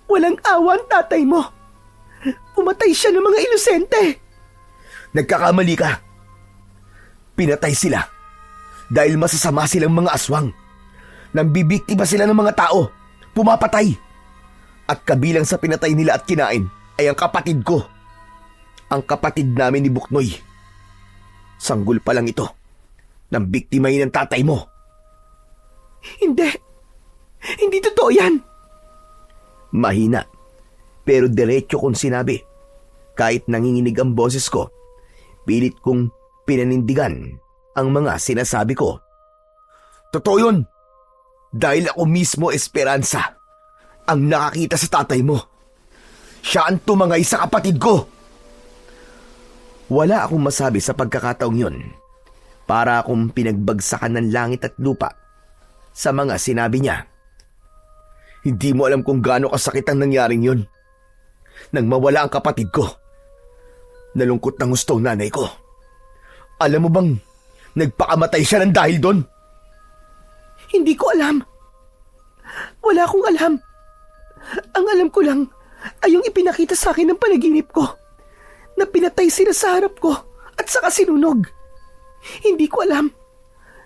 Walang awa ang tatay mo. Pumatay siya ng mga inosente. Nagkakamali ka. Pinatay sila dahil masasama silang mga aswang. Nambibiktima sila ng mga tao. Pumapatay. At kabilang sa pinatay nila at kinain ay ang kapatid ko. Ang kapatid namin ni Buknoy. Sanggol pa lang ito ng biktimahin ng tatay mo. Hindi. Hindi totoo yan. Mahina, pero diretso kong sinabi. Kahit nanginginig ang boses ko, pilit kong pinanindigan ang mga sinasabi ko. Totoo yun. Dahil ako mismo, Esperanza, ang nakakita sa tatay mo. Siya ang tumangay sa kapatid ko. Wala akong masabi sa pagkakataong yun. Para akong pinagbagsakan ng langit at lupa sa mga sinabi niya. Hindi mo alam kung gaano kasakit ang nangyaring yun. Nang mawala ang kapatid ko, nalungkot ng gusto ang nanay ko. Alam mo bang Nagpakamatay siya ng dahil doon. Hindi ko alam. Wala akong alam. Ang alam ko lang ay yung ipinakita sa akin ng panaginip ko na pinatay sila sa harap ko at saka sinunog. Hindi ko alam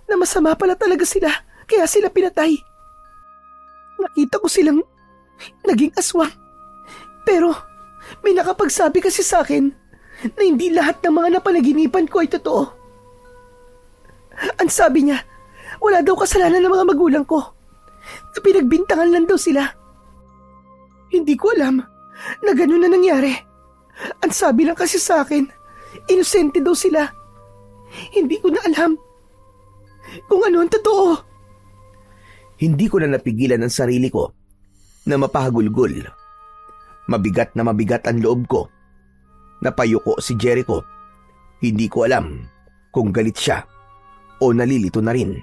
na masama pala talaga sila kaya sila pinatay. Nakita ko silang naging aswang. Pero may nakapagsabi kasi sa akin na hindi lahat ng mga napanaginipan ko ay totoo. Ang sabi niya, wala daw kasalanan ng mga magulang ko. Na pinagbintangan lang daw sila. Hindi ko alam na gano'n na nangyari. Ang sabi lang kasi sa akin, inosente daw sila. Hindi ko na alam kung ano ang totoo. Hindi ko na napigilan ang sarili ko na mapahagulgol. Mabigat na mabigat ang loob ko. Napayuko si Jericho. Hindi ko alam kung galit siya o nalilito na rin.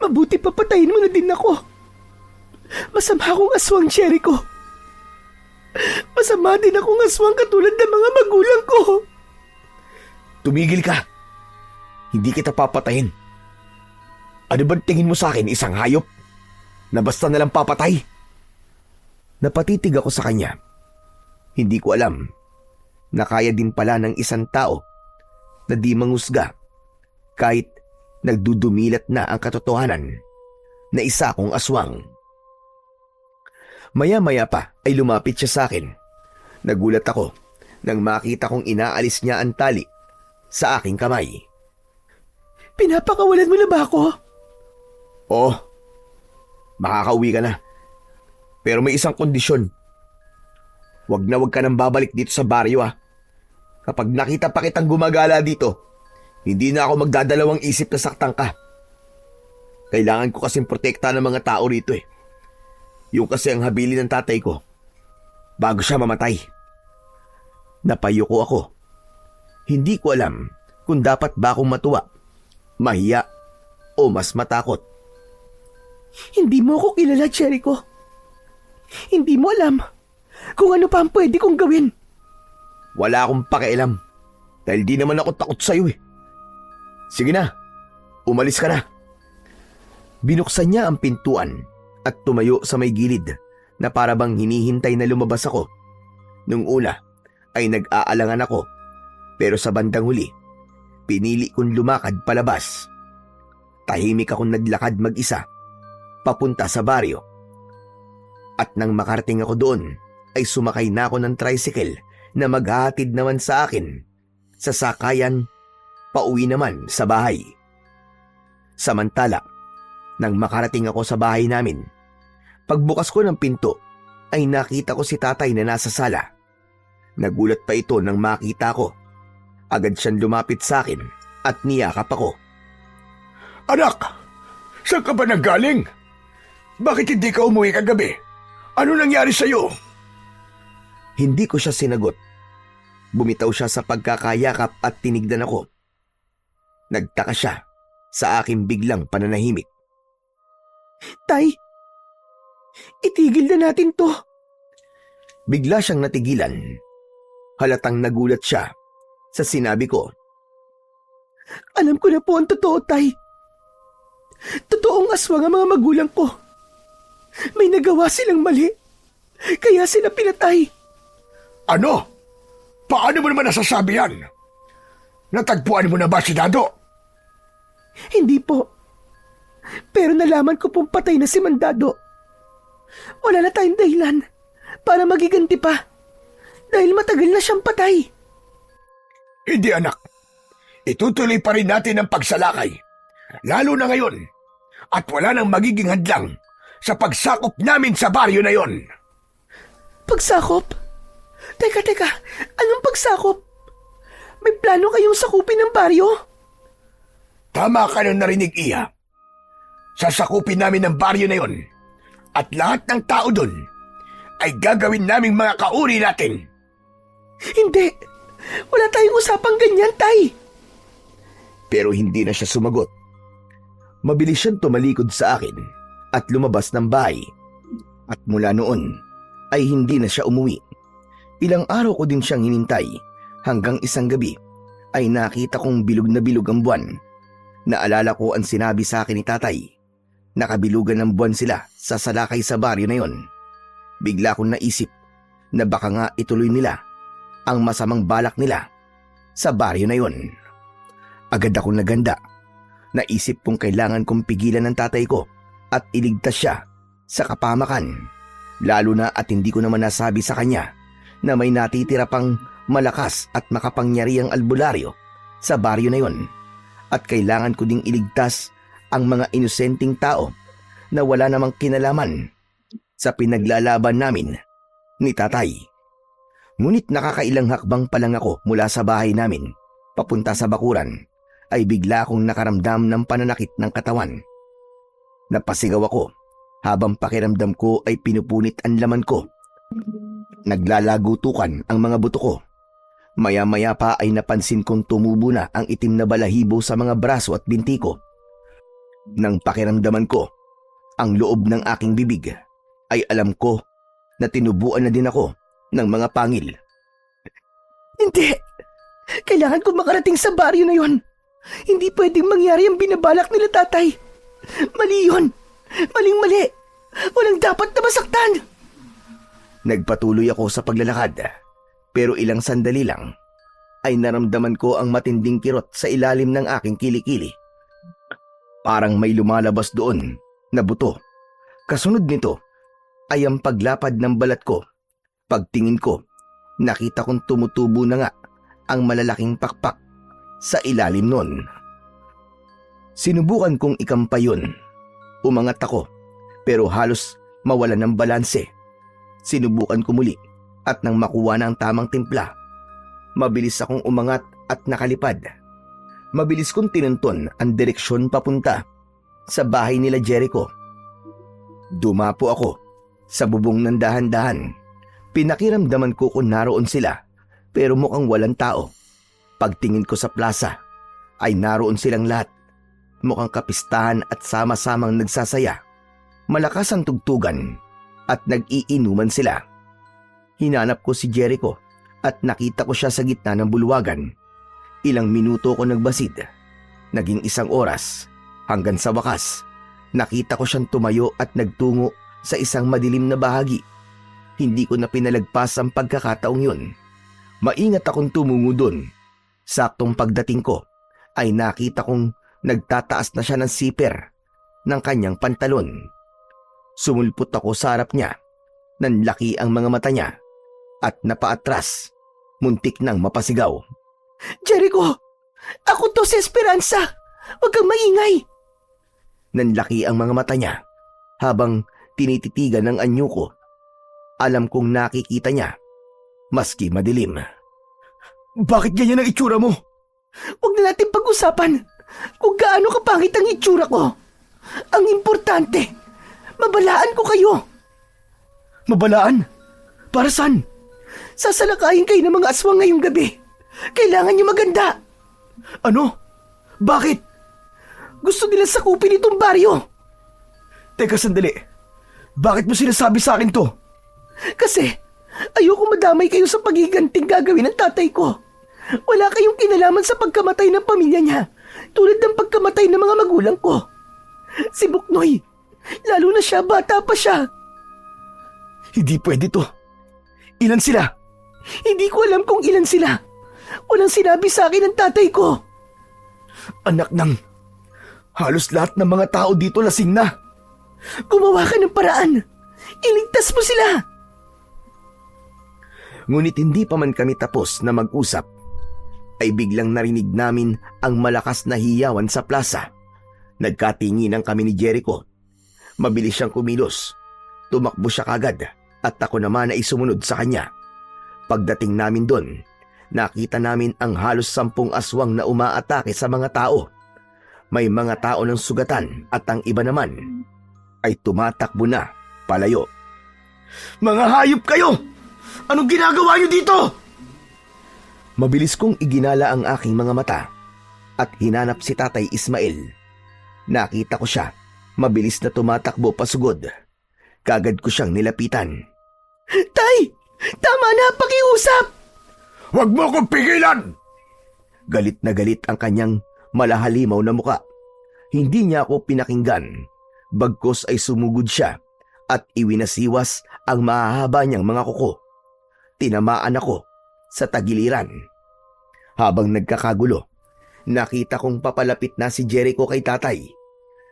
Mabuti papatayin mo na din ako. Masama akong aswang, Jericho. Masama din akong aswang katulad ng mga magulang ko. Tumigil ka. Hindi kita papatayin. Ano bang tingin mo sa akin, isang hayop? Na basta nalang papatay? Napatitig ako sa kanya. Hindi ko alam na kaya din pala ng isang tao na di mangusga kahit nagdudumilat na ang katotohanan na isa akong aswang. Maya-maya pa ay lumapit siya sa akin. Nagulat ako nang makita kong inaalis niya ang tali sa aking kamay. Pinapakawalan mo na ba ako? Oo, makakauwi ka na. Pero may isang kondisyon. Wag ka nang babalik dito sa baryo Kapag nakita pa kitang gumagala dito, hindi na ako magdadalawang isip na saktan ka. Kailangan ko kasing protekta ng mga tao rito Yung kasi ang habili ng tatay ko bago siya mamatay. Napayuko ako. Hindi ko alam kung dapat ba akong matuwa, mahiya, o mas matakot. Hindi mo ako kilala, Jericho. Hindi mo alam kung ano pa ang pwede kong gawin. Wala akong pakialam dahil di naman ako takot sa'yo Sige na, umalis ka na. Binuksan niya ang pintuan at tumayo sa may gilid na para bang hinihintay na lumabas ako. Nung una ay nag-aalangan ako pero sa bandang huli, pinili kong lumakad palabas. Tahimik akong naglakad mag-isa papunta sa baryo. At nang makarating ako doon ay sumakay na ako ng tricycle na maghahatid naman sa akin sa sakayan pauwi naman sa bahay. Samantala, nang makarating ako sa bahay namin, pagbukas ko ng pinto ay nakita ko si tatay na nasa sala. Nagulat pa ito nang makita ko. Agad siyang lumapit sa akin at niyakap ako. Anak, saan ka ba nanggaling? Bakit hindi ka umuwi kagabi? Ano nangyari sa'yo? Hindi ko siya sinagot. Bumitaw siya sa pagkakayakap at tinignan ako. Nagtaka siya sa aking biglang pananahimik. Tay, itigil na natin to. Bigla siyang natigilan. Halatang nagulat siya sa sinabi ko. Alam ko na po ang totoo, Tay. Totoong aswang ang mga magulang ko. May nagawa silang mali, kaya sila pinatay. Ano? Paano mo naman nasasabi yan? Natagpuan mo na ba si Dado? Hindi po. Pero nalaman ko pong patay na si Mandado. Wala na tayong dahilan para magiganti pa dahil matagal na siyang patay. Hindi anak. Itutuloy pa rin natin ang pagsalakay. Lalo na ngayon. At wala nang magiging hadlang sa pagsakop namin sa baryo na yon. Pagsakop? Teka. Anong pagsakop? May plano kayong sakupin ng baryo? Tama ka nang narinig, Iya. Sasakupin namin ang baryo na yon. At lahat ng tao doon ay gagawin naming mga kauri natin. Hindi. Wala tayong usapang ganyan, Tay. Pero hindi na siya sumagot. Mabilis siyang tumalikod sa akin at lumabas ng bahay. At mula noon ay hindi na siya umuwi. Ilang araw ko din siyang hinintay hanggang isang gabi ay nakita kong bilog na bilog ang buwan. Naalala ko ang sinabi sa akin ni tatay. Nakabilugan ng buwan sila sa salakay sa baryo na yon. Bigla kong naisip na baka nga ituloy nila ang masamang balak nila sa baryo na yon. Agad akong naganda. Naisip kong kailangan kong pigilan ng tatay ko at iligtas siya sa kapamakan. Lalo na at hindi ko naman nasabi sa kanya na may natitira pang malakas at makapangyarihang albularyo sa baryo na yon. At kailangan ko ding iligtas ang mga inosenteng tao na wala namang kinalaman sa pinaglalaban namin ni tatay. Ngunit nakakailang hakbang pa lang ako mula sa bahay namin papunta sa bakuran ay bigla akong nakaramdam ng pananakit ng katawan. Napasigaw ako habang pakiramdam ko ay pinupunit ang laman ko. Naglalagutukan ang mga buto ko. Maya-maya pa ay napansin kong tumubo na ang itim na balahibo sa mga braso at binti ko. Nang pakiramdaman ko ang loob ng aking bibig, ay alam ko na tinubuan na din ako ng mga pangil. Hindi! Kailangan ko makarating sa baryo na yon. Hindi pwedeng mangyari ang binabalak nila tatay. Mali yun! Maling-mali! Walang dapat na masaktan! Nagpatuloy ako sa paglalakad, pero ilang sandali lang ay naramdaman ko ang matinding kirot sa ilalim ng aking kilikili. Parang may lumalabas doon na buto. Kasunod nito ay ang paglapad ng balat ko. Pagtingin ko, nakita kong tumutubo na nga ang malalaking pakpak sa ilalim nun. Sinubukan kong ikampay yun. Umangat ako pero halos mawalan ng balanse. Sinubukan ko muli at nang makuha na ang tamang timpla, mabilis akong umangat at nakalipad. Mabilis kong tinunton ang direksyon papunta sa bahay nila Jericho. Dumapo ako sa bubong ng dahan-dahan. Pinakiramdaman ko kung naroon sila pero mukhang walang tao. Pagtingin ko sa plaza ay naroon silang lahat. Mukhang kapistahan at sama-samang nagsasaya. Malakas ang tugtugan at nag-iinuman sila. Hinanap ko si Jericho at nakita ko siya sa gitna ng bulwagan. Ilang minuto ko nagbasid. Naging 1 oras. Hanggang sa wakas, nakita ko siyang tumayo at nagtungo sa isang madilim na bahagi. Hindi ko na pinalagpas ang pagkakataong yun. Maingat akong tumungo dun. Saktong pagdating ko ay nakita kong nagtataas na siya ng siper ng kanyang pantalon. Sumulpot ako sa harap niya. Nanlaki ang mga mata niya at napaatras. Muntik nang mapasigaw. Jericho! Ako to si Esperanza! Huwag kang maingay! Nanlaki ang mga mata niya habang tinititigan ng anyo ko. Alam kong nakikita niya, maski madilim. Bakit ganyan ang itsura mo? Huwag na natin pag-usapan kung gaano kapangit ang itsura ko. Ang importante, mabalaan ko kayo. Mabalaan? Para saan? Sasalakayin kayo ng mga aswang ngayong gabi. Kailangan niyo maganda. Ano? Bakit? Gusto nila sakupin itong baryo. Teka sandali. Bakit mo sinasabi sa akin to? Kasi ayoko madamay kayo sa pagiganting gagawin ng tatay ko. Wala kayong kinalaman sa pagkamatay ng pamilya niya, tulad ng pagkamatay ng mga magulang ko. Si Buknoy, lalo na siya, bata pa siya. Hindi pwede to. Ilan sila? Hindi ko alam kung ilan sila. Walang sinabi sa akin ng tatay ko. Anak ng... Halos lahat ng mga tao dito lasing na. Gumawa ka ng paraan. Iligtas mo sila. Ngunit hindi pa man kami tapos na mag-usap, ay biglang narinig namin ang malakas na hiyawan sa plaza. Nagkatinginan kami ni Jericho. Mabilis siyang kumilos. Tumakbo siya kagad at ako naman ay sumunod sa kanya. Pagdating namin doon, nakita namin ang halos 10 aswang na umaatake sa mga tao. May mga tao ng sugatan at ang iba naman ay tumatakbo na palayo. Mga hayop kayo! Anong ginagawa niyo dito? Mabilis kong iginala ang aking mga mata at hinanap si Tatay Ismael. Nakita ko siya, mabilis na tumatakbo pasugod. Kagad ko siyang nilapitan. Tay! Tama na, pakiusap! Huwag mo akong pigilan! Galit na galit ang kanyang malahalimaw na muka. Hindi niya ako pinakinggan, bagkus ay sumugod siya at iwinasiwas ang mahahaba niyang mga kuko. Tinamaan ako sa tagiliran. Habang nagkakagulo, nakita kong papalapit na si Jericho kay tatay.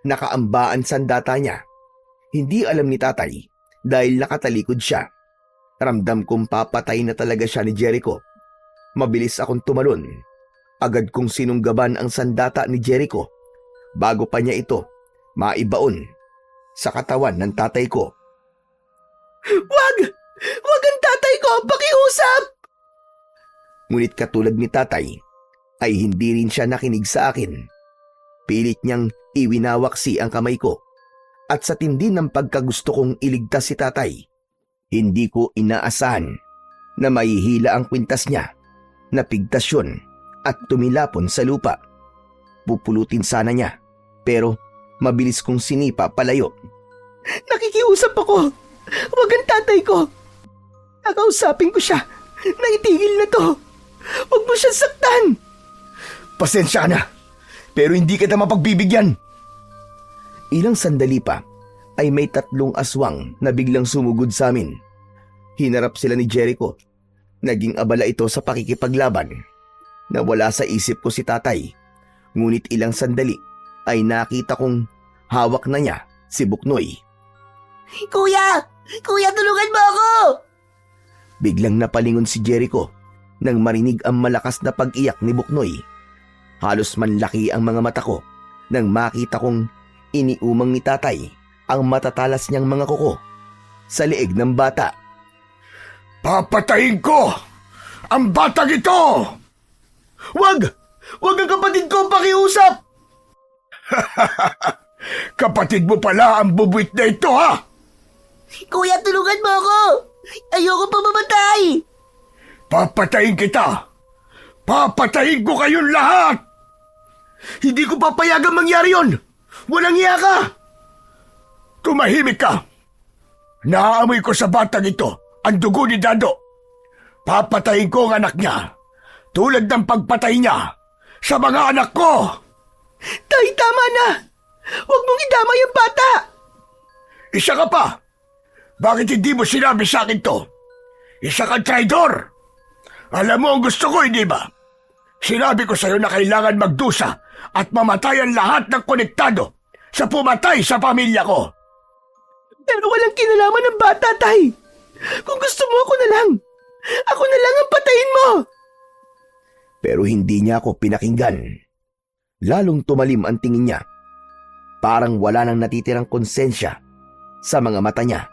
Nakaambaan sandata niya. Hindi alam ni tatay dahil nakatalikod siya. Ramdam kong papatay na talaga siya ni Jericho. Mabilis akong tumalon. Agad kong sinunggaban ang sandata ni Jericho bago pa niya ito maibaon sa katawan ng tatay ko. Wag! Wag ang tatay ko! Pakiusap! Ngunit katulad ni tatay, ay hindi rin siya nakinig sa akin. Pilit niyang iwinawaksi ang kamay ko. At sa tindi ng pagkagusto kong iligtas si tatay, hindi ko inaasahan na mahihila ang kwintas niya, napigtas yun at tumilapon sa lupa. Pupulutin sana niya, pero mabilis kong sinipa palayo. Nakikiusap ako! Wag ang tatay ko! Nakausapin ko siya na itigil na to! Wag mo siyang saktan! Pasensya na, pero hindi kita mapagbibigyan. Ilang sandali pa ay may 3 aswang na biglang sumugod sa amin. Hinarap sila ni Jericho. Naging abala ito sa pakikipaglaban. Nawala sa isip ko si tatay. Ngunit ilang sandali ay nakita kong hawak na niya si Buknoy. Kuya! Kuya, tulungan mo ako! Biglang napalingon si Jericho nang marinig ang malakas na pag-iyak ni Buknoy. Halos manlaki ang mga mata ko nang makita kong iniumang ni tatay ang matatalas niyang mga kuko sa leeg ng bata. Papatayin ko ang batang ito! Wag! Wag ang kapatid ko pakiusap! Kapatid mo pala ang bubuit na ito, ha? Kuya, tulungan mo ako! Ayoko pa mamatay! Papatayin kita! Papatayin ko kayong lahat! Hindi ko papayagang mangyari yon! Walang iya ka! Tumahimik ka! Naaamoy ko sa batang ito ang dugo ni Dado. Papatayin ko ang anak niya, tulad ng pagpatay niya sa mga anak ko! Tay, tama na! Huwag mong idamay ang bata! Isa ka pa! Bakit hindi mo sinabi sa akin to? Isa kang traidor! Alam mo ang gusto ko, hindi ba? Sinabi ko sa'yo na kailangan magdusa at mamatay ang lahat ng konektado sa pumatay sa pamilya ko. Pero walang kinalaman ng bata, Tay! Kung gusto mo, ako na lang! Ako na lang ang patayin mo! Pero hindi niya ako pinakinggan. Lalong tumalim ang tingin niya. Parang wala nang natitirang konsensya sa mga mata niya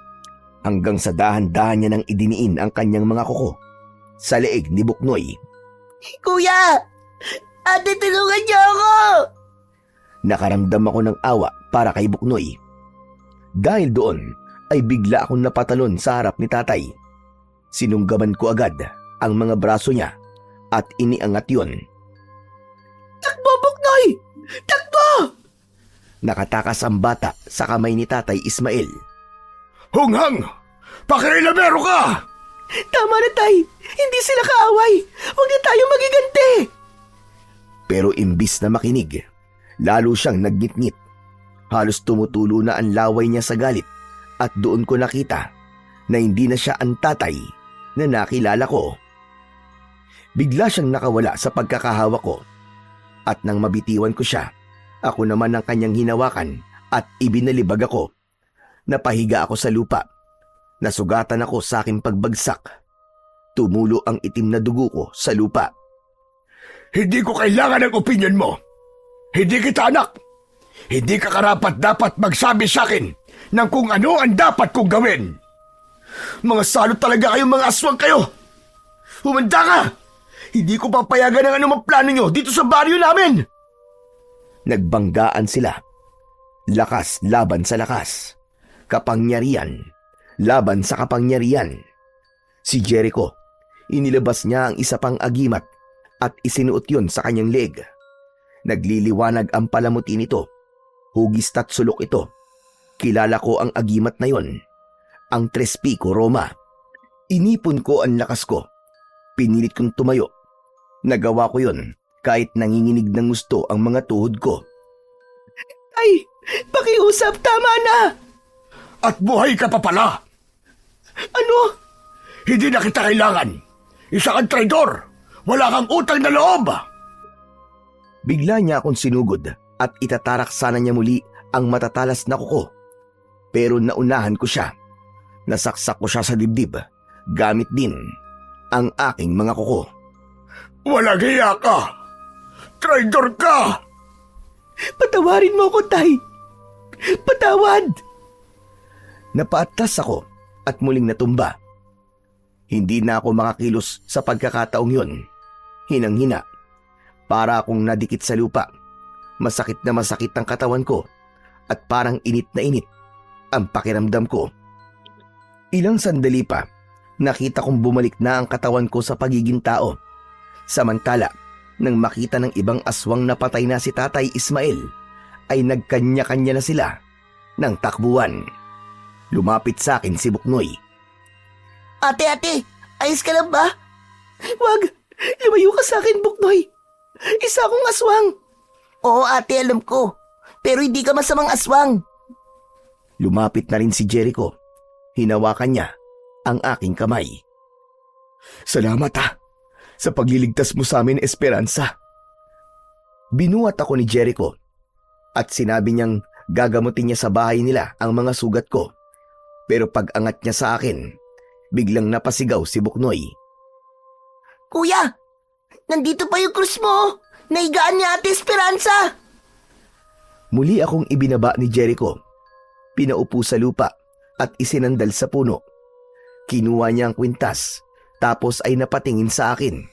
hanggang sa dahan-dahan niya nang idiniin ang kanyang mga kuko sa leeg ni Buknoy. Kuya! Ate, tulungan niyo ako! Nakaramdam ako ng awa para kay Buknoy. Dahil doon ay bigla akong napatalon sa harap ni tatay. Sinunggaban ko agad ang mga braso niya at iniangat yon. Takbo, Buknoy! Takbo! Nakatakas ang bata sa kamay ni Tatay Ismael. Hunghang! Pakialamero ka! Tama na, Tay! Hindi sila kaaway! Huwag na tayo magiganti! Pero imbis na makinig, lalo siyang nagnitngit. Halos tumutulo na ang laway niya sa galit at doon ko nakita na hindi na siya ang tatay na nakilala ko. Bigla siyang nakawala sa pagkakahawa ko at nang mabitiwan ko siya, ako naman ang kanyang hinawakan at ibinalibag ako. Napahiga ako sa lupa. Nasugatan ako sa aking pagbagsak. Tumulo ang itim na dugo ko sa lupa. Hindi ko kailangan ng opinyon mo. Hindi kita anak. Hindi ka karapat dapat magsabi sa akin ng kung ano ang dapat kong gawin. Mga salot talaga kayong mga aswang kayo! Humanda ka! Hindi ko papayagan ng anumang plano nyo dito sa baryo namin! Nagbanggaan sila. Lakas laban sa lakas. Kapangyarihan laban sa kapangyarihan. Si Jericho, inilabas niya ang isa pang agimat at isinuot yon sa kanyang leeg. Nagliliwanag ang palamuti nito. Hugis at sulok ito. Kilala ko ang agimat na yon. Ang Tres Pico Roma. Inipon ko ang lakas ko. Pinilit kong tumayo. Nagawa ko yon kahit nanginginig ng gusto ang mga tuhod ko. Tay, pakiusap, tama na! At buhay ka pa pala! Ano? Hindi na kita kailangan! Isa kang traidor! Wala kang utang na loob! Bigla niya akong sinugod at itatarak sana niya muli ang matatalas na kuko. Pero naunahan ko siya. Nasaksak ko siya sa dibdib, gamit din ang aking mga kuko. Walang hiya ka! Traidor ka! Patawarin mo ako, Tay! Patawad! Napaatras ako at muling natumba. Hindi na ako makakilos sa pagkakataong yun. Hinang-hina. Para akong nadikit sa lupa. Masakit na masakit ang katawan ko at parang init na init ang pakiramdam ko. Ilang sandali pa, nakita kong bumalik na ang katawan ko sa pagiging tao. Samantala, nang makita ng ibang aswang na patay na si Tatay Ismael, ay nagkanya-kanya na sila ng takbuhan. Lumapit sa akin si Buknoy. Ate, ayos ka lang ba? Wag! Lumayo ka sa akin, Buknoy! Isa akong aswang! Oo ate, alam ko. Pero hindi ka masamang aswang. Lumapit na rin si Jericho. Hinawakan niya ang aking kamay. Salamat sa pagliligtas mo sa amin, Esperanza. Binuhat ako ni Jericho at sinabi niyang gagamutin niya sa bahay nila ang mga sugat ko. Pero pag angat niya sa akin, biglang napasigaw si Buknoy. Kuya, nandito pa yung krus mo. Naigaan ni Ate Esperanza. Muli akong ibinaba ni Jericho. Pinaupo sa lupa at isinandal sa puno. Kinuha niya ang kwintas tapos ay napatingin sa akin.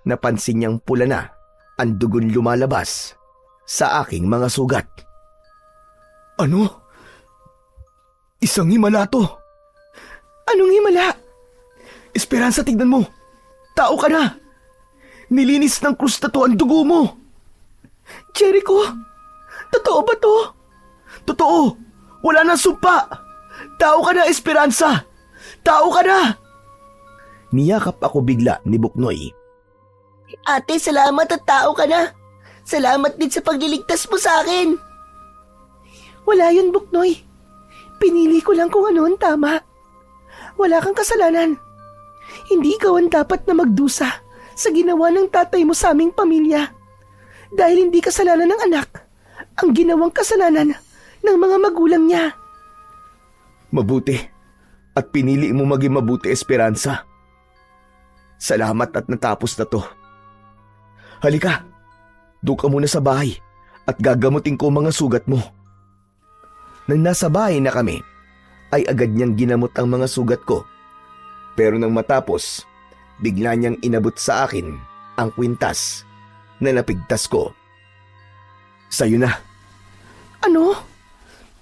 Napansin niyang pula na ang dugon lumalabas sa aking mga sugat. Ano? Isang himala to. Anong himala? Esperanza, tignan mo. Tao ka na. Nilinis ng krus na to ang dugo mo. Jericho, totoo ba to? Totoo. Wala nang sumpa. Tao ka na, Esperanza. Tao ka na. Niyakap ako bigla ni Buknoy. Ate, salamat at tao ka na. Salamat din sa pagliligtas mo sa akin. Wala yun, Buknoy. Pinili ko lang kung ano ang tama. Wala kang kasalanan. Hindi ikaw ang dapat na magdusa sa ginawa ng tatay mo sa aming pamilya. Dahil hindi kasalanan ng anak ang ginawang kasalanan ng mga magulang niya. Mabuti. At pinili mo maging mabuti, Esperanza. Salamat at natapos na to. Halika. Doon ka muna sa bahay at gagamutin ko mga sugat mo. Nang nasa bahay na kami, ay agad niyang ginamot ang mga sugat ko. Pero nang matapos, bigla niyang inabot sa akin ang kwintas na napigtas ko. Sa'yo na. Ano?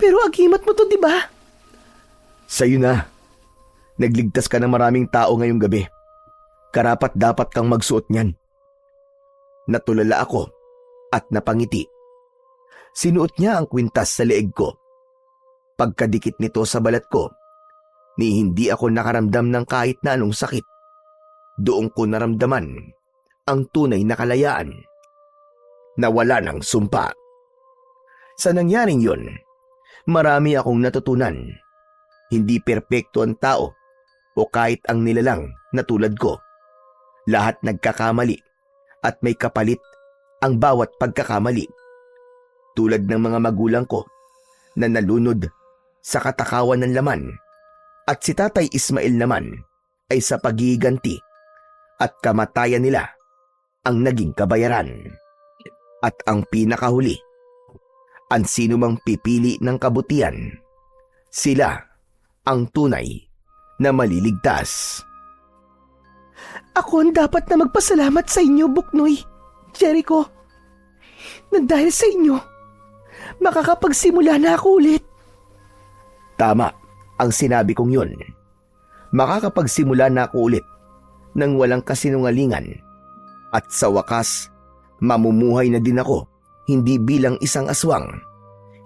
Pero agimat mo to, di ba? Sa'yo na. Nagligtas ka ng maraming tao ngayong gabi. Karapat dapat kang magsuot niyan. Natulala ako at napangiti. Sinuot niya ang kwintas sa leeg ko. Pagkadikit nito sa balat ko, ni hindi ako nakaramdam ng kahit na anong sakit. Doon ko naramdaman ang tunay na kalayaan. Nawala ng sumpa. Sa nangyaring yun, marami akong natutunan. Hindi perpekto ang tao o kahit ang nilalang na tulad ko. Lahat nagkakamali at may kapalit ang bawat pagkakamali. Tulad ng mga magulang ko na nalunod sa katakawan ng laman at si Tatay Ismael naman ay sa pagiganti at kamatayan nila ang naging kabayaran. At ang pinakahuli, ang sinumang pipili ng kabutihan, sila ang tunay na maliligtas. Ako ang dapat na magpasalamat sa inyo, Buknoy, Jericho. Na dahil sa inyo, makakapagsimula na ako ulit. Tama ang sinabi kong yun. Makakapagsimula na ako ulit nang walang kasinungalingan. At sa wakas, mamumuhay na din ako hindi bilang isang aswang,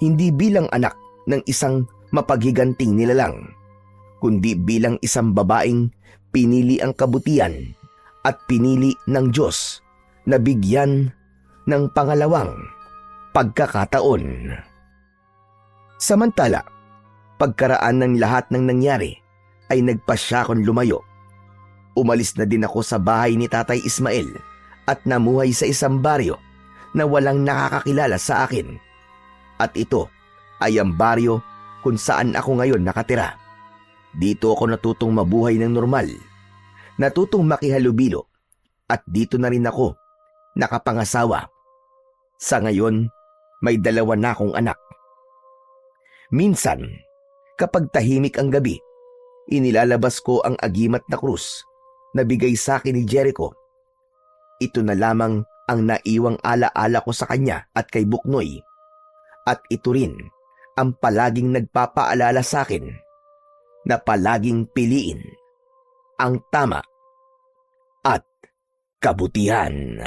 hindi bilang anak ng isang mapaghiganting nilalang, kundi bilang isang babaeng pinili ang kabutihan at pinili ng Diyos na bigyan ng pangalawang pagkakataon. Samantala, pagkaraan ng lahat ng nangyari ay nagpasya akong lumayo. Umalis na din ako sa bahay ni Tatay Ismael at namuhay sa isang baryo na walang nakakakilala sa akin. At ito ay ang baryo kung saan ako ngayon nakatira. Dito ako natutong mabuhay ng normal, natutong makihalubilo, at dito na rin ako nakapangasawa. Sa ngayon, may 2 na akong anak. Minsan, kapag tahimik ang gabi, inilalabas ko ang agimat na krus na bigay sa akin ni Jericho. Ito na lamang ang naiwang alaala ko sa kanya at kay Buknoy. At ito rin ang palaging nagpapaalala sa akin na palaging piliin ang tama at kabutihan.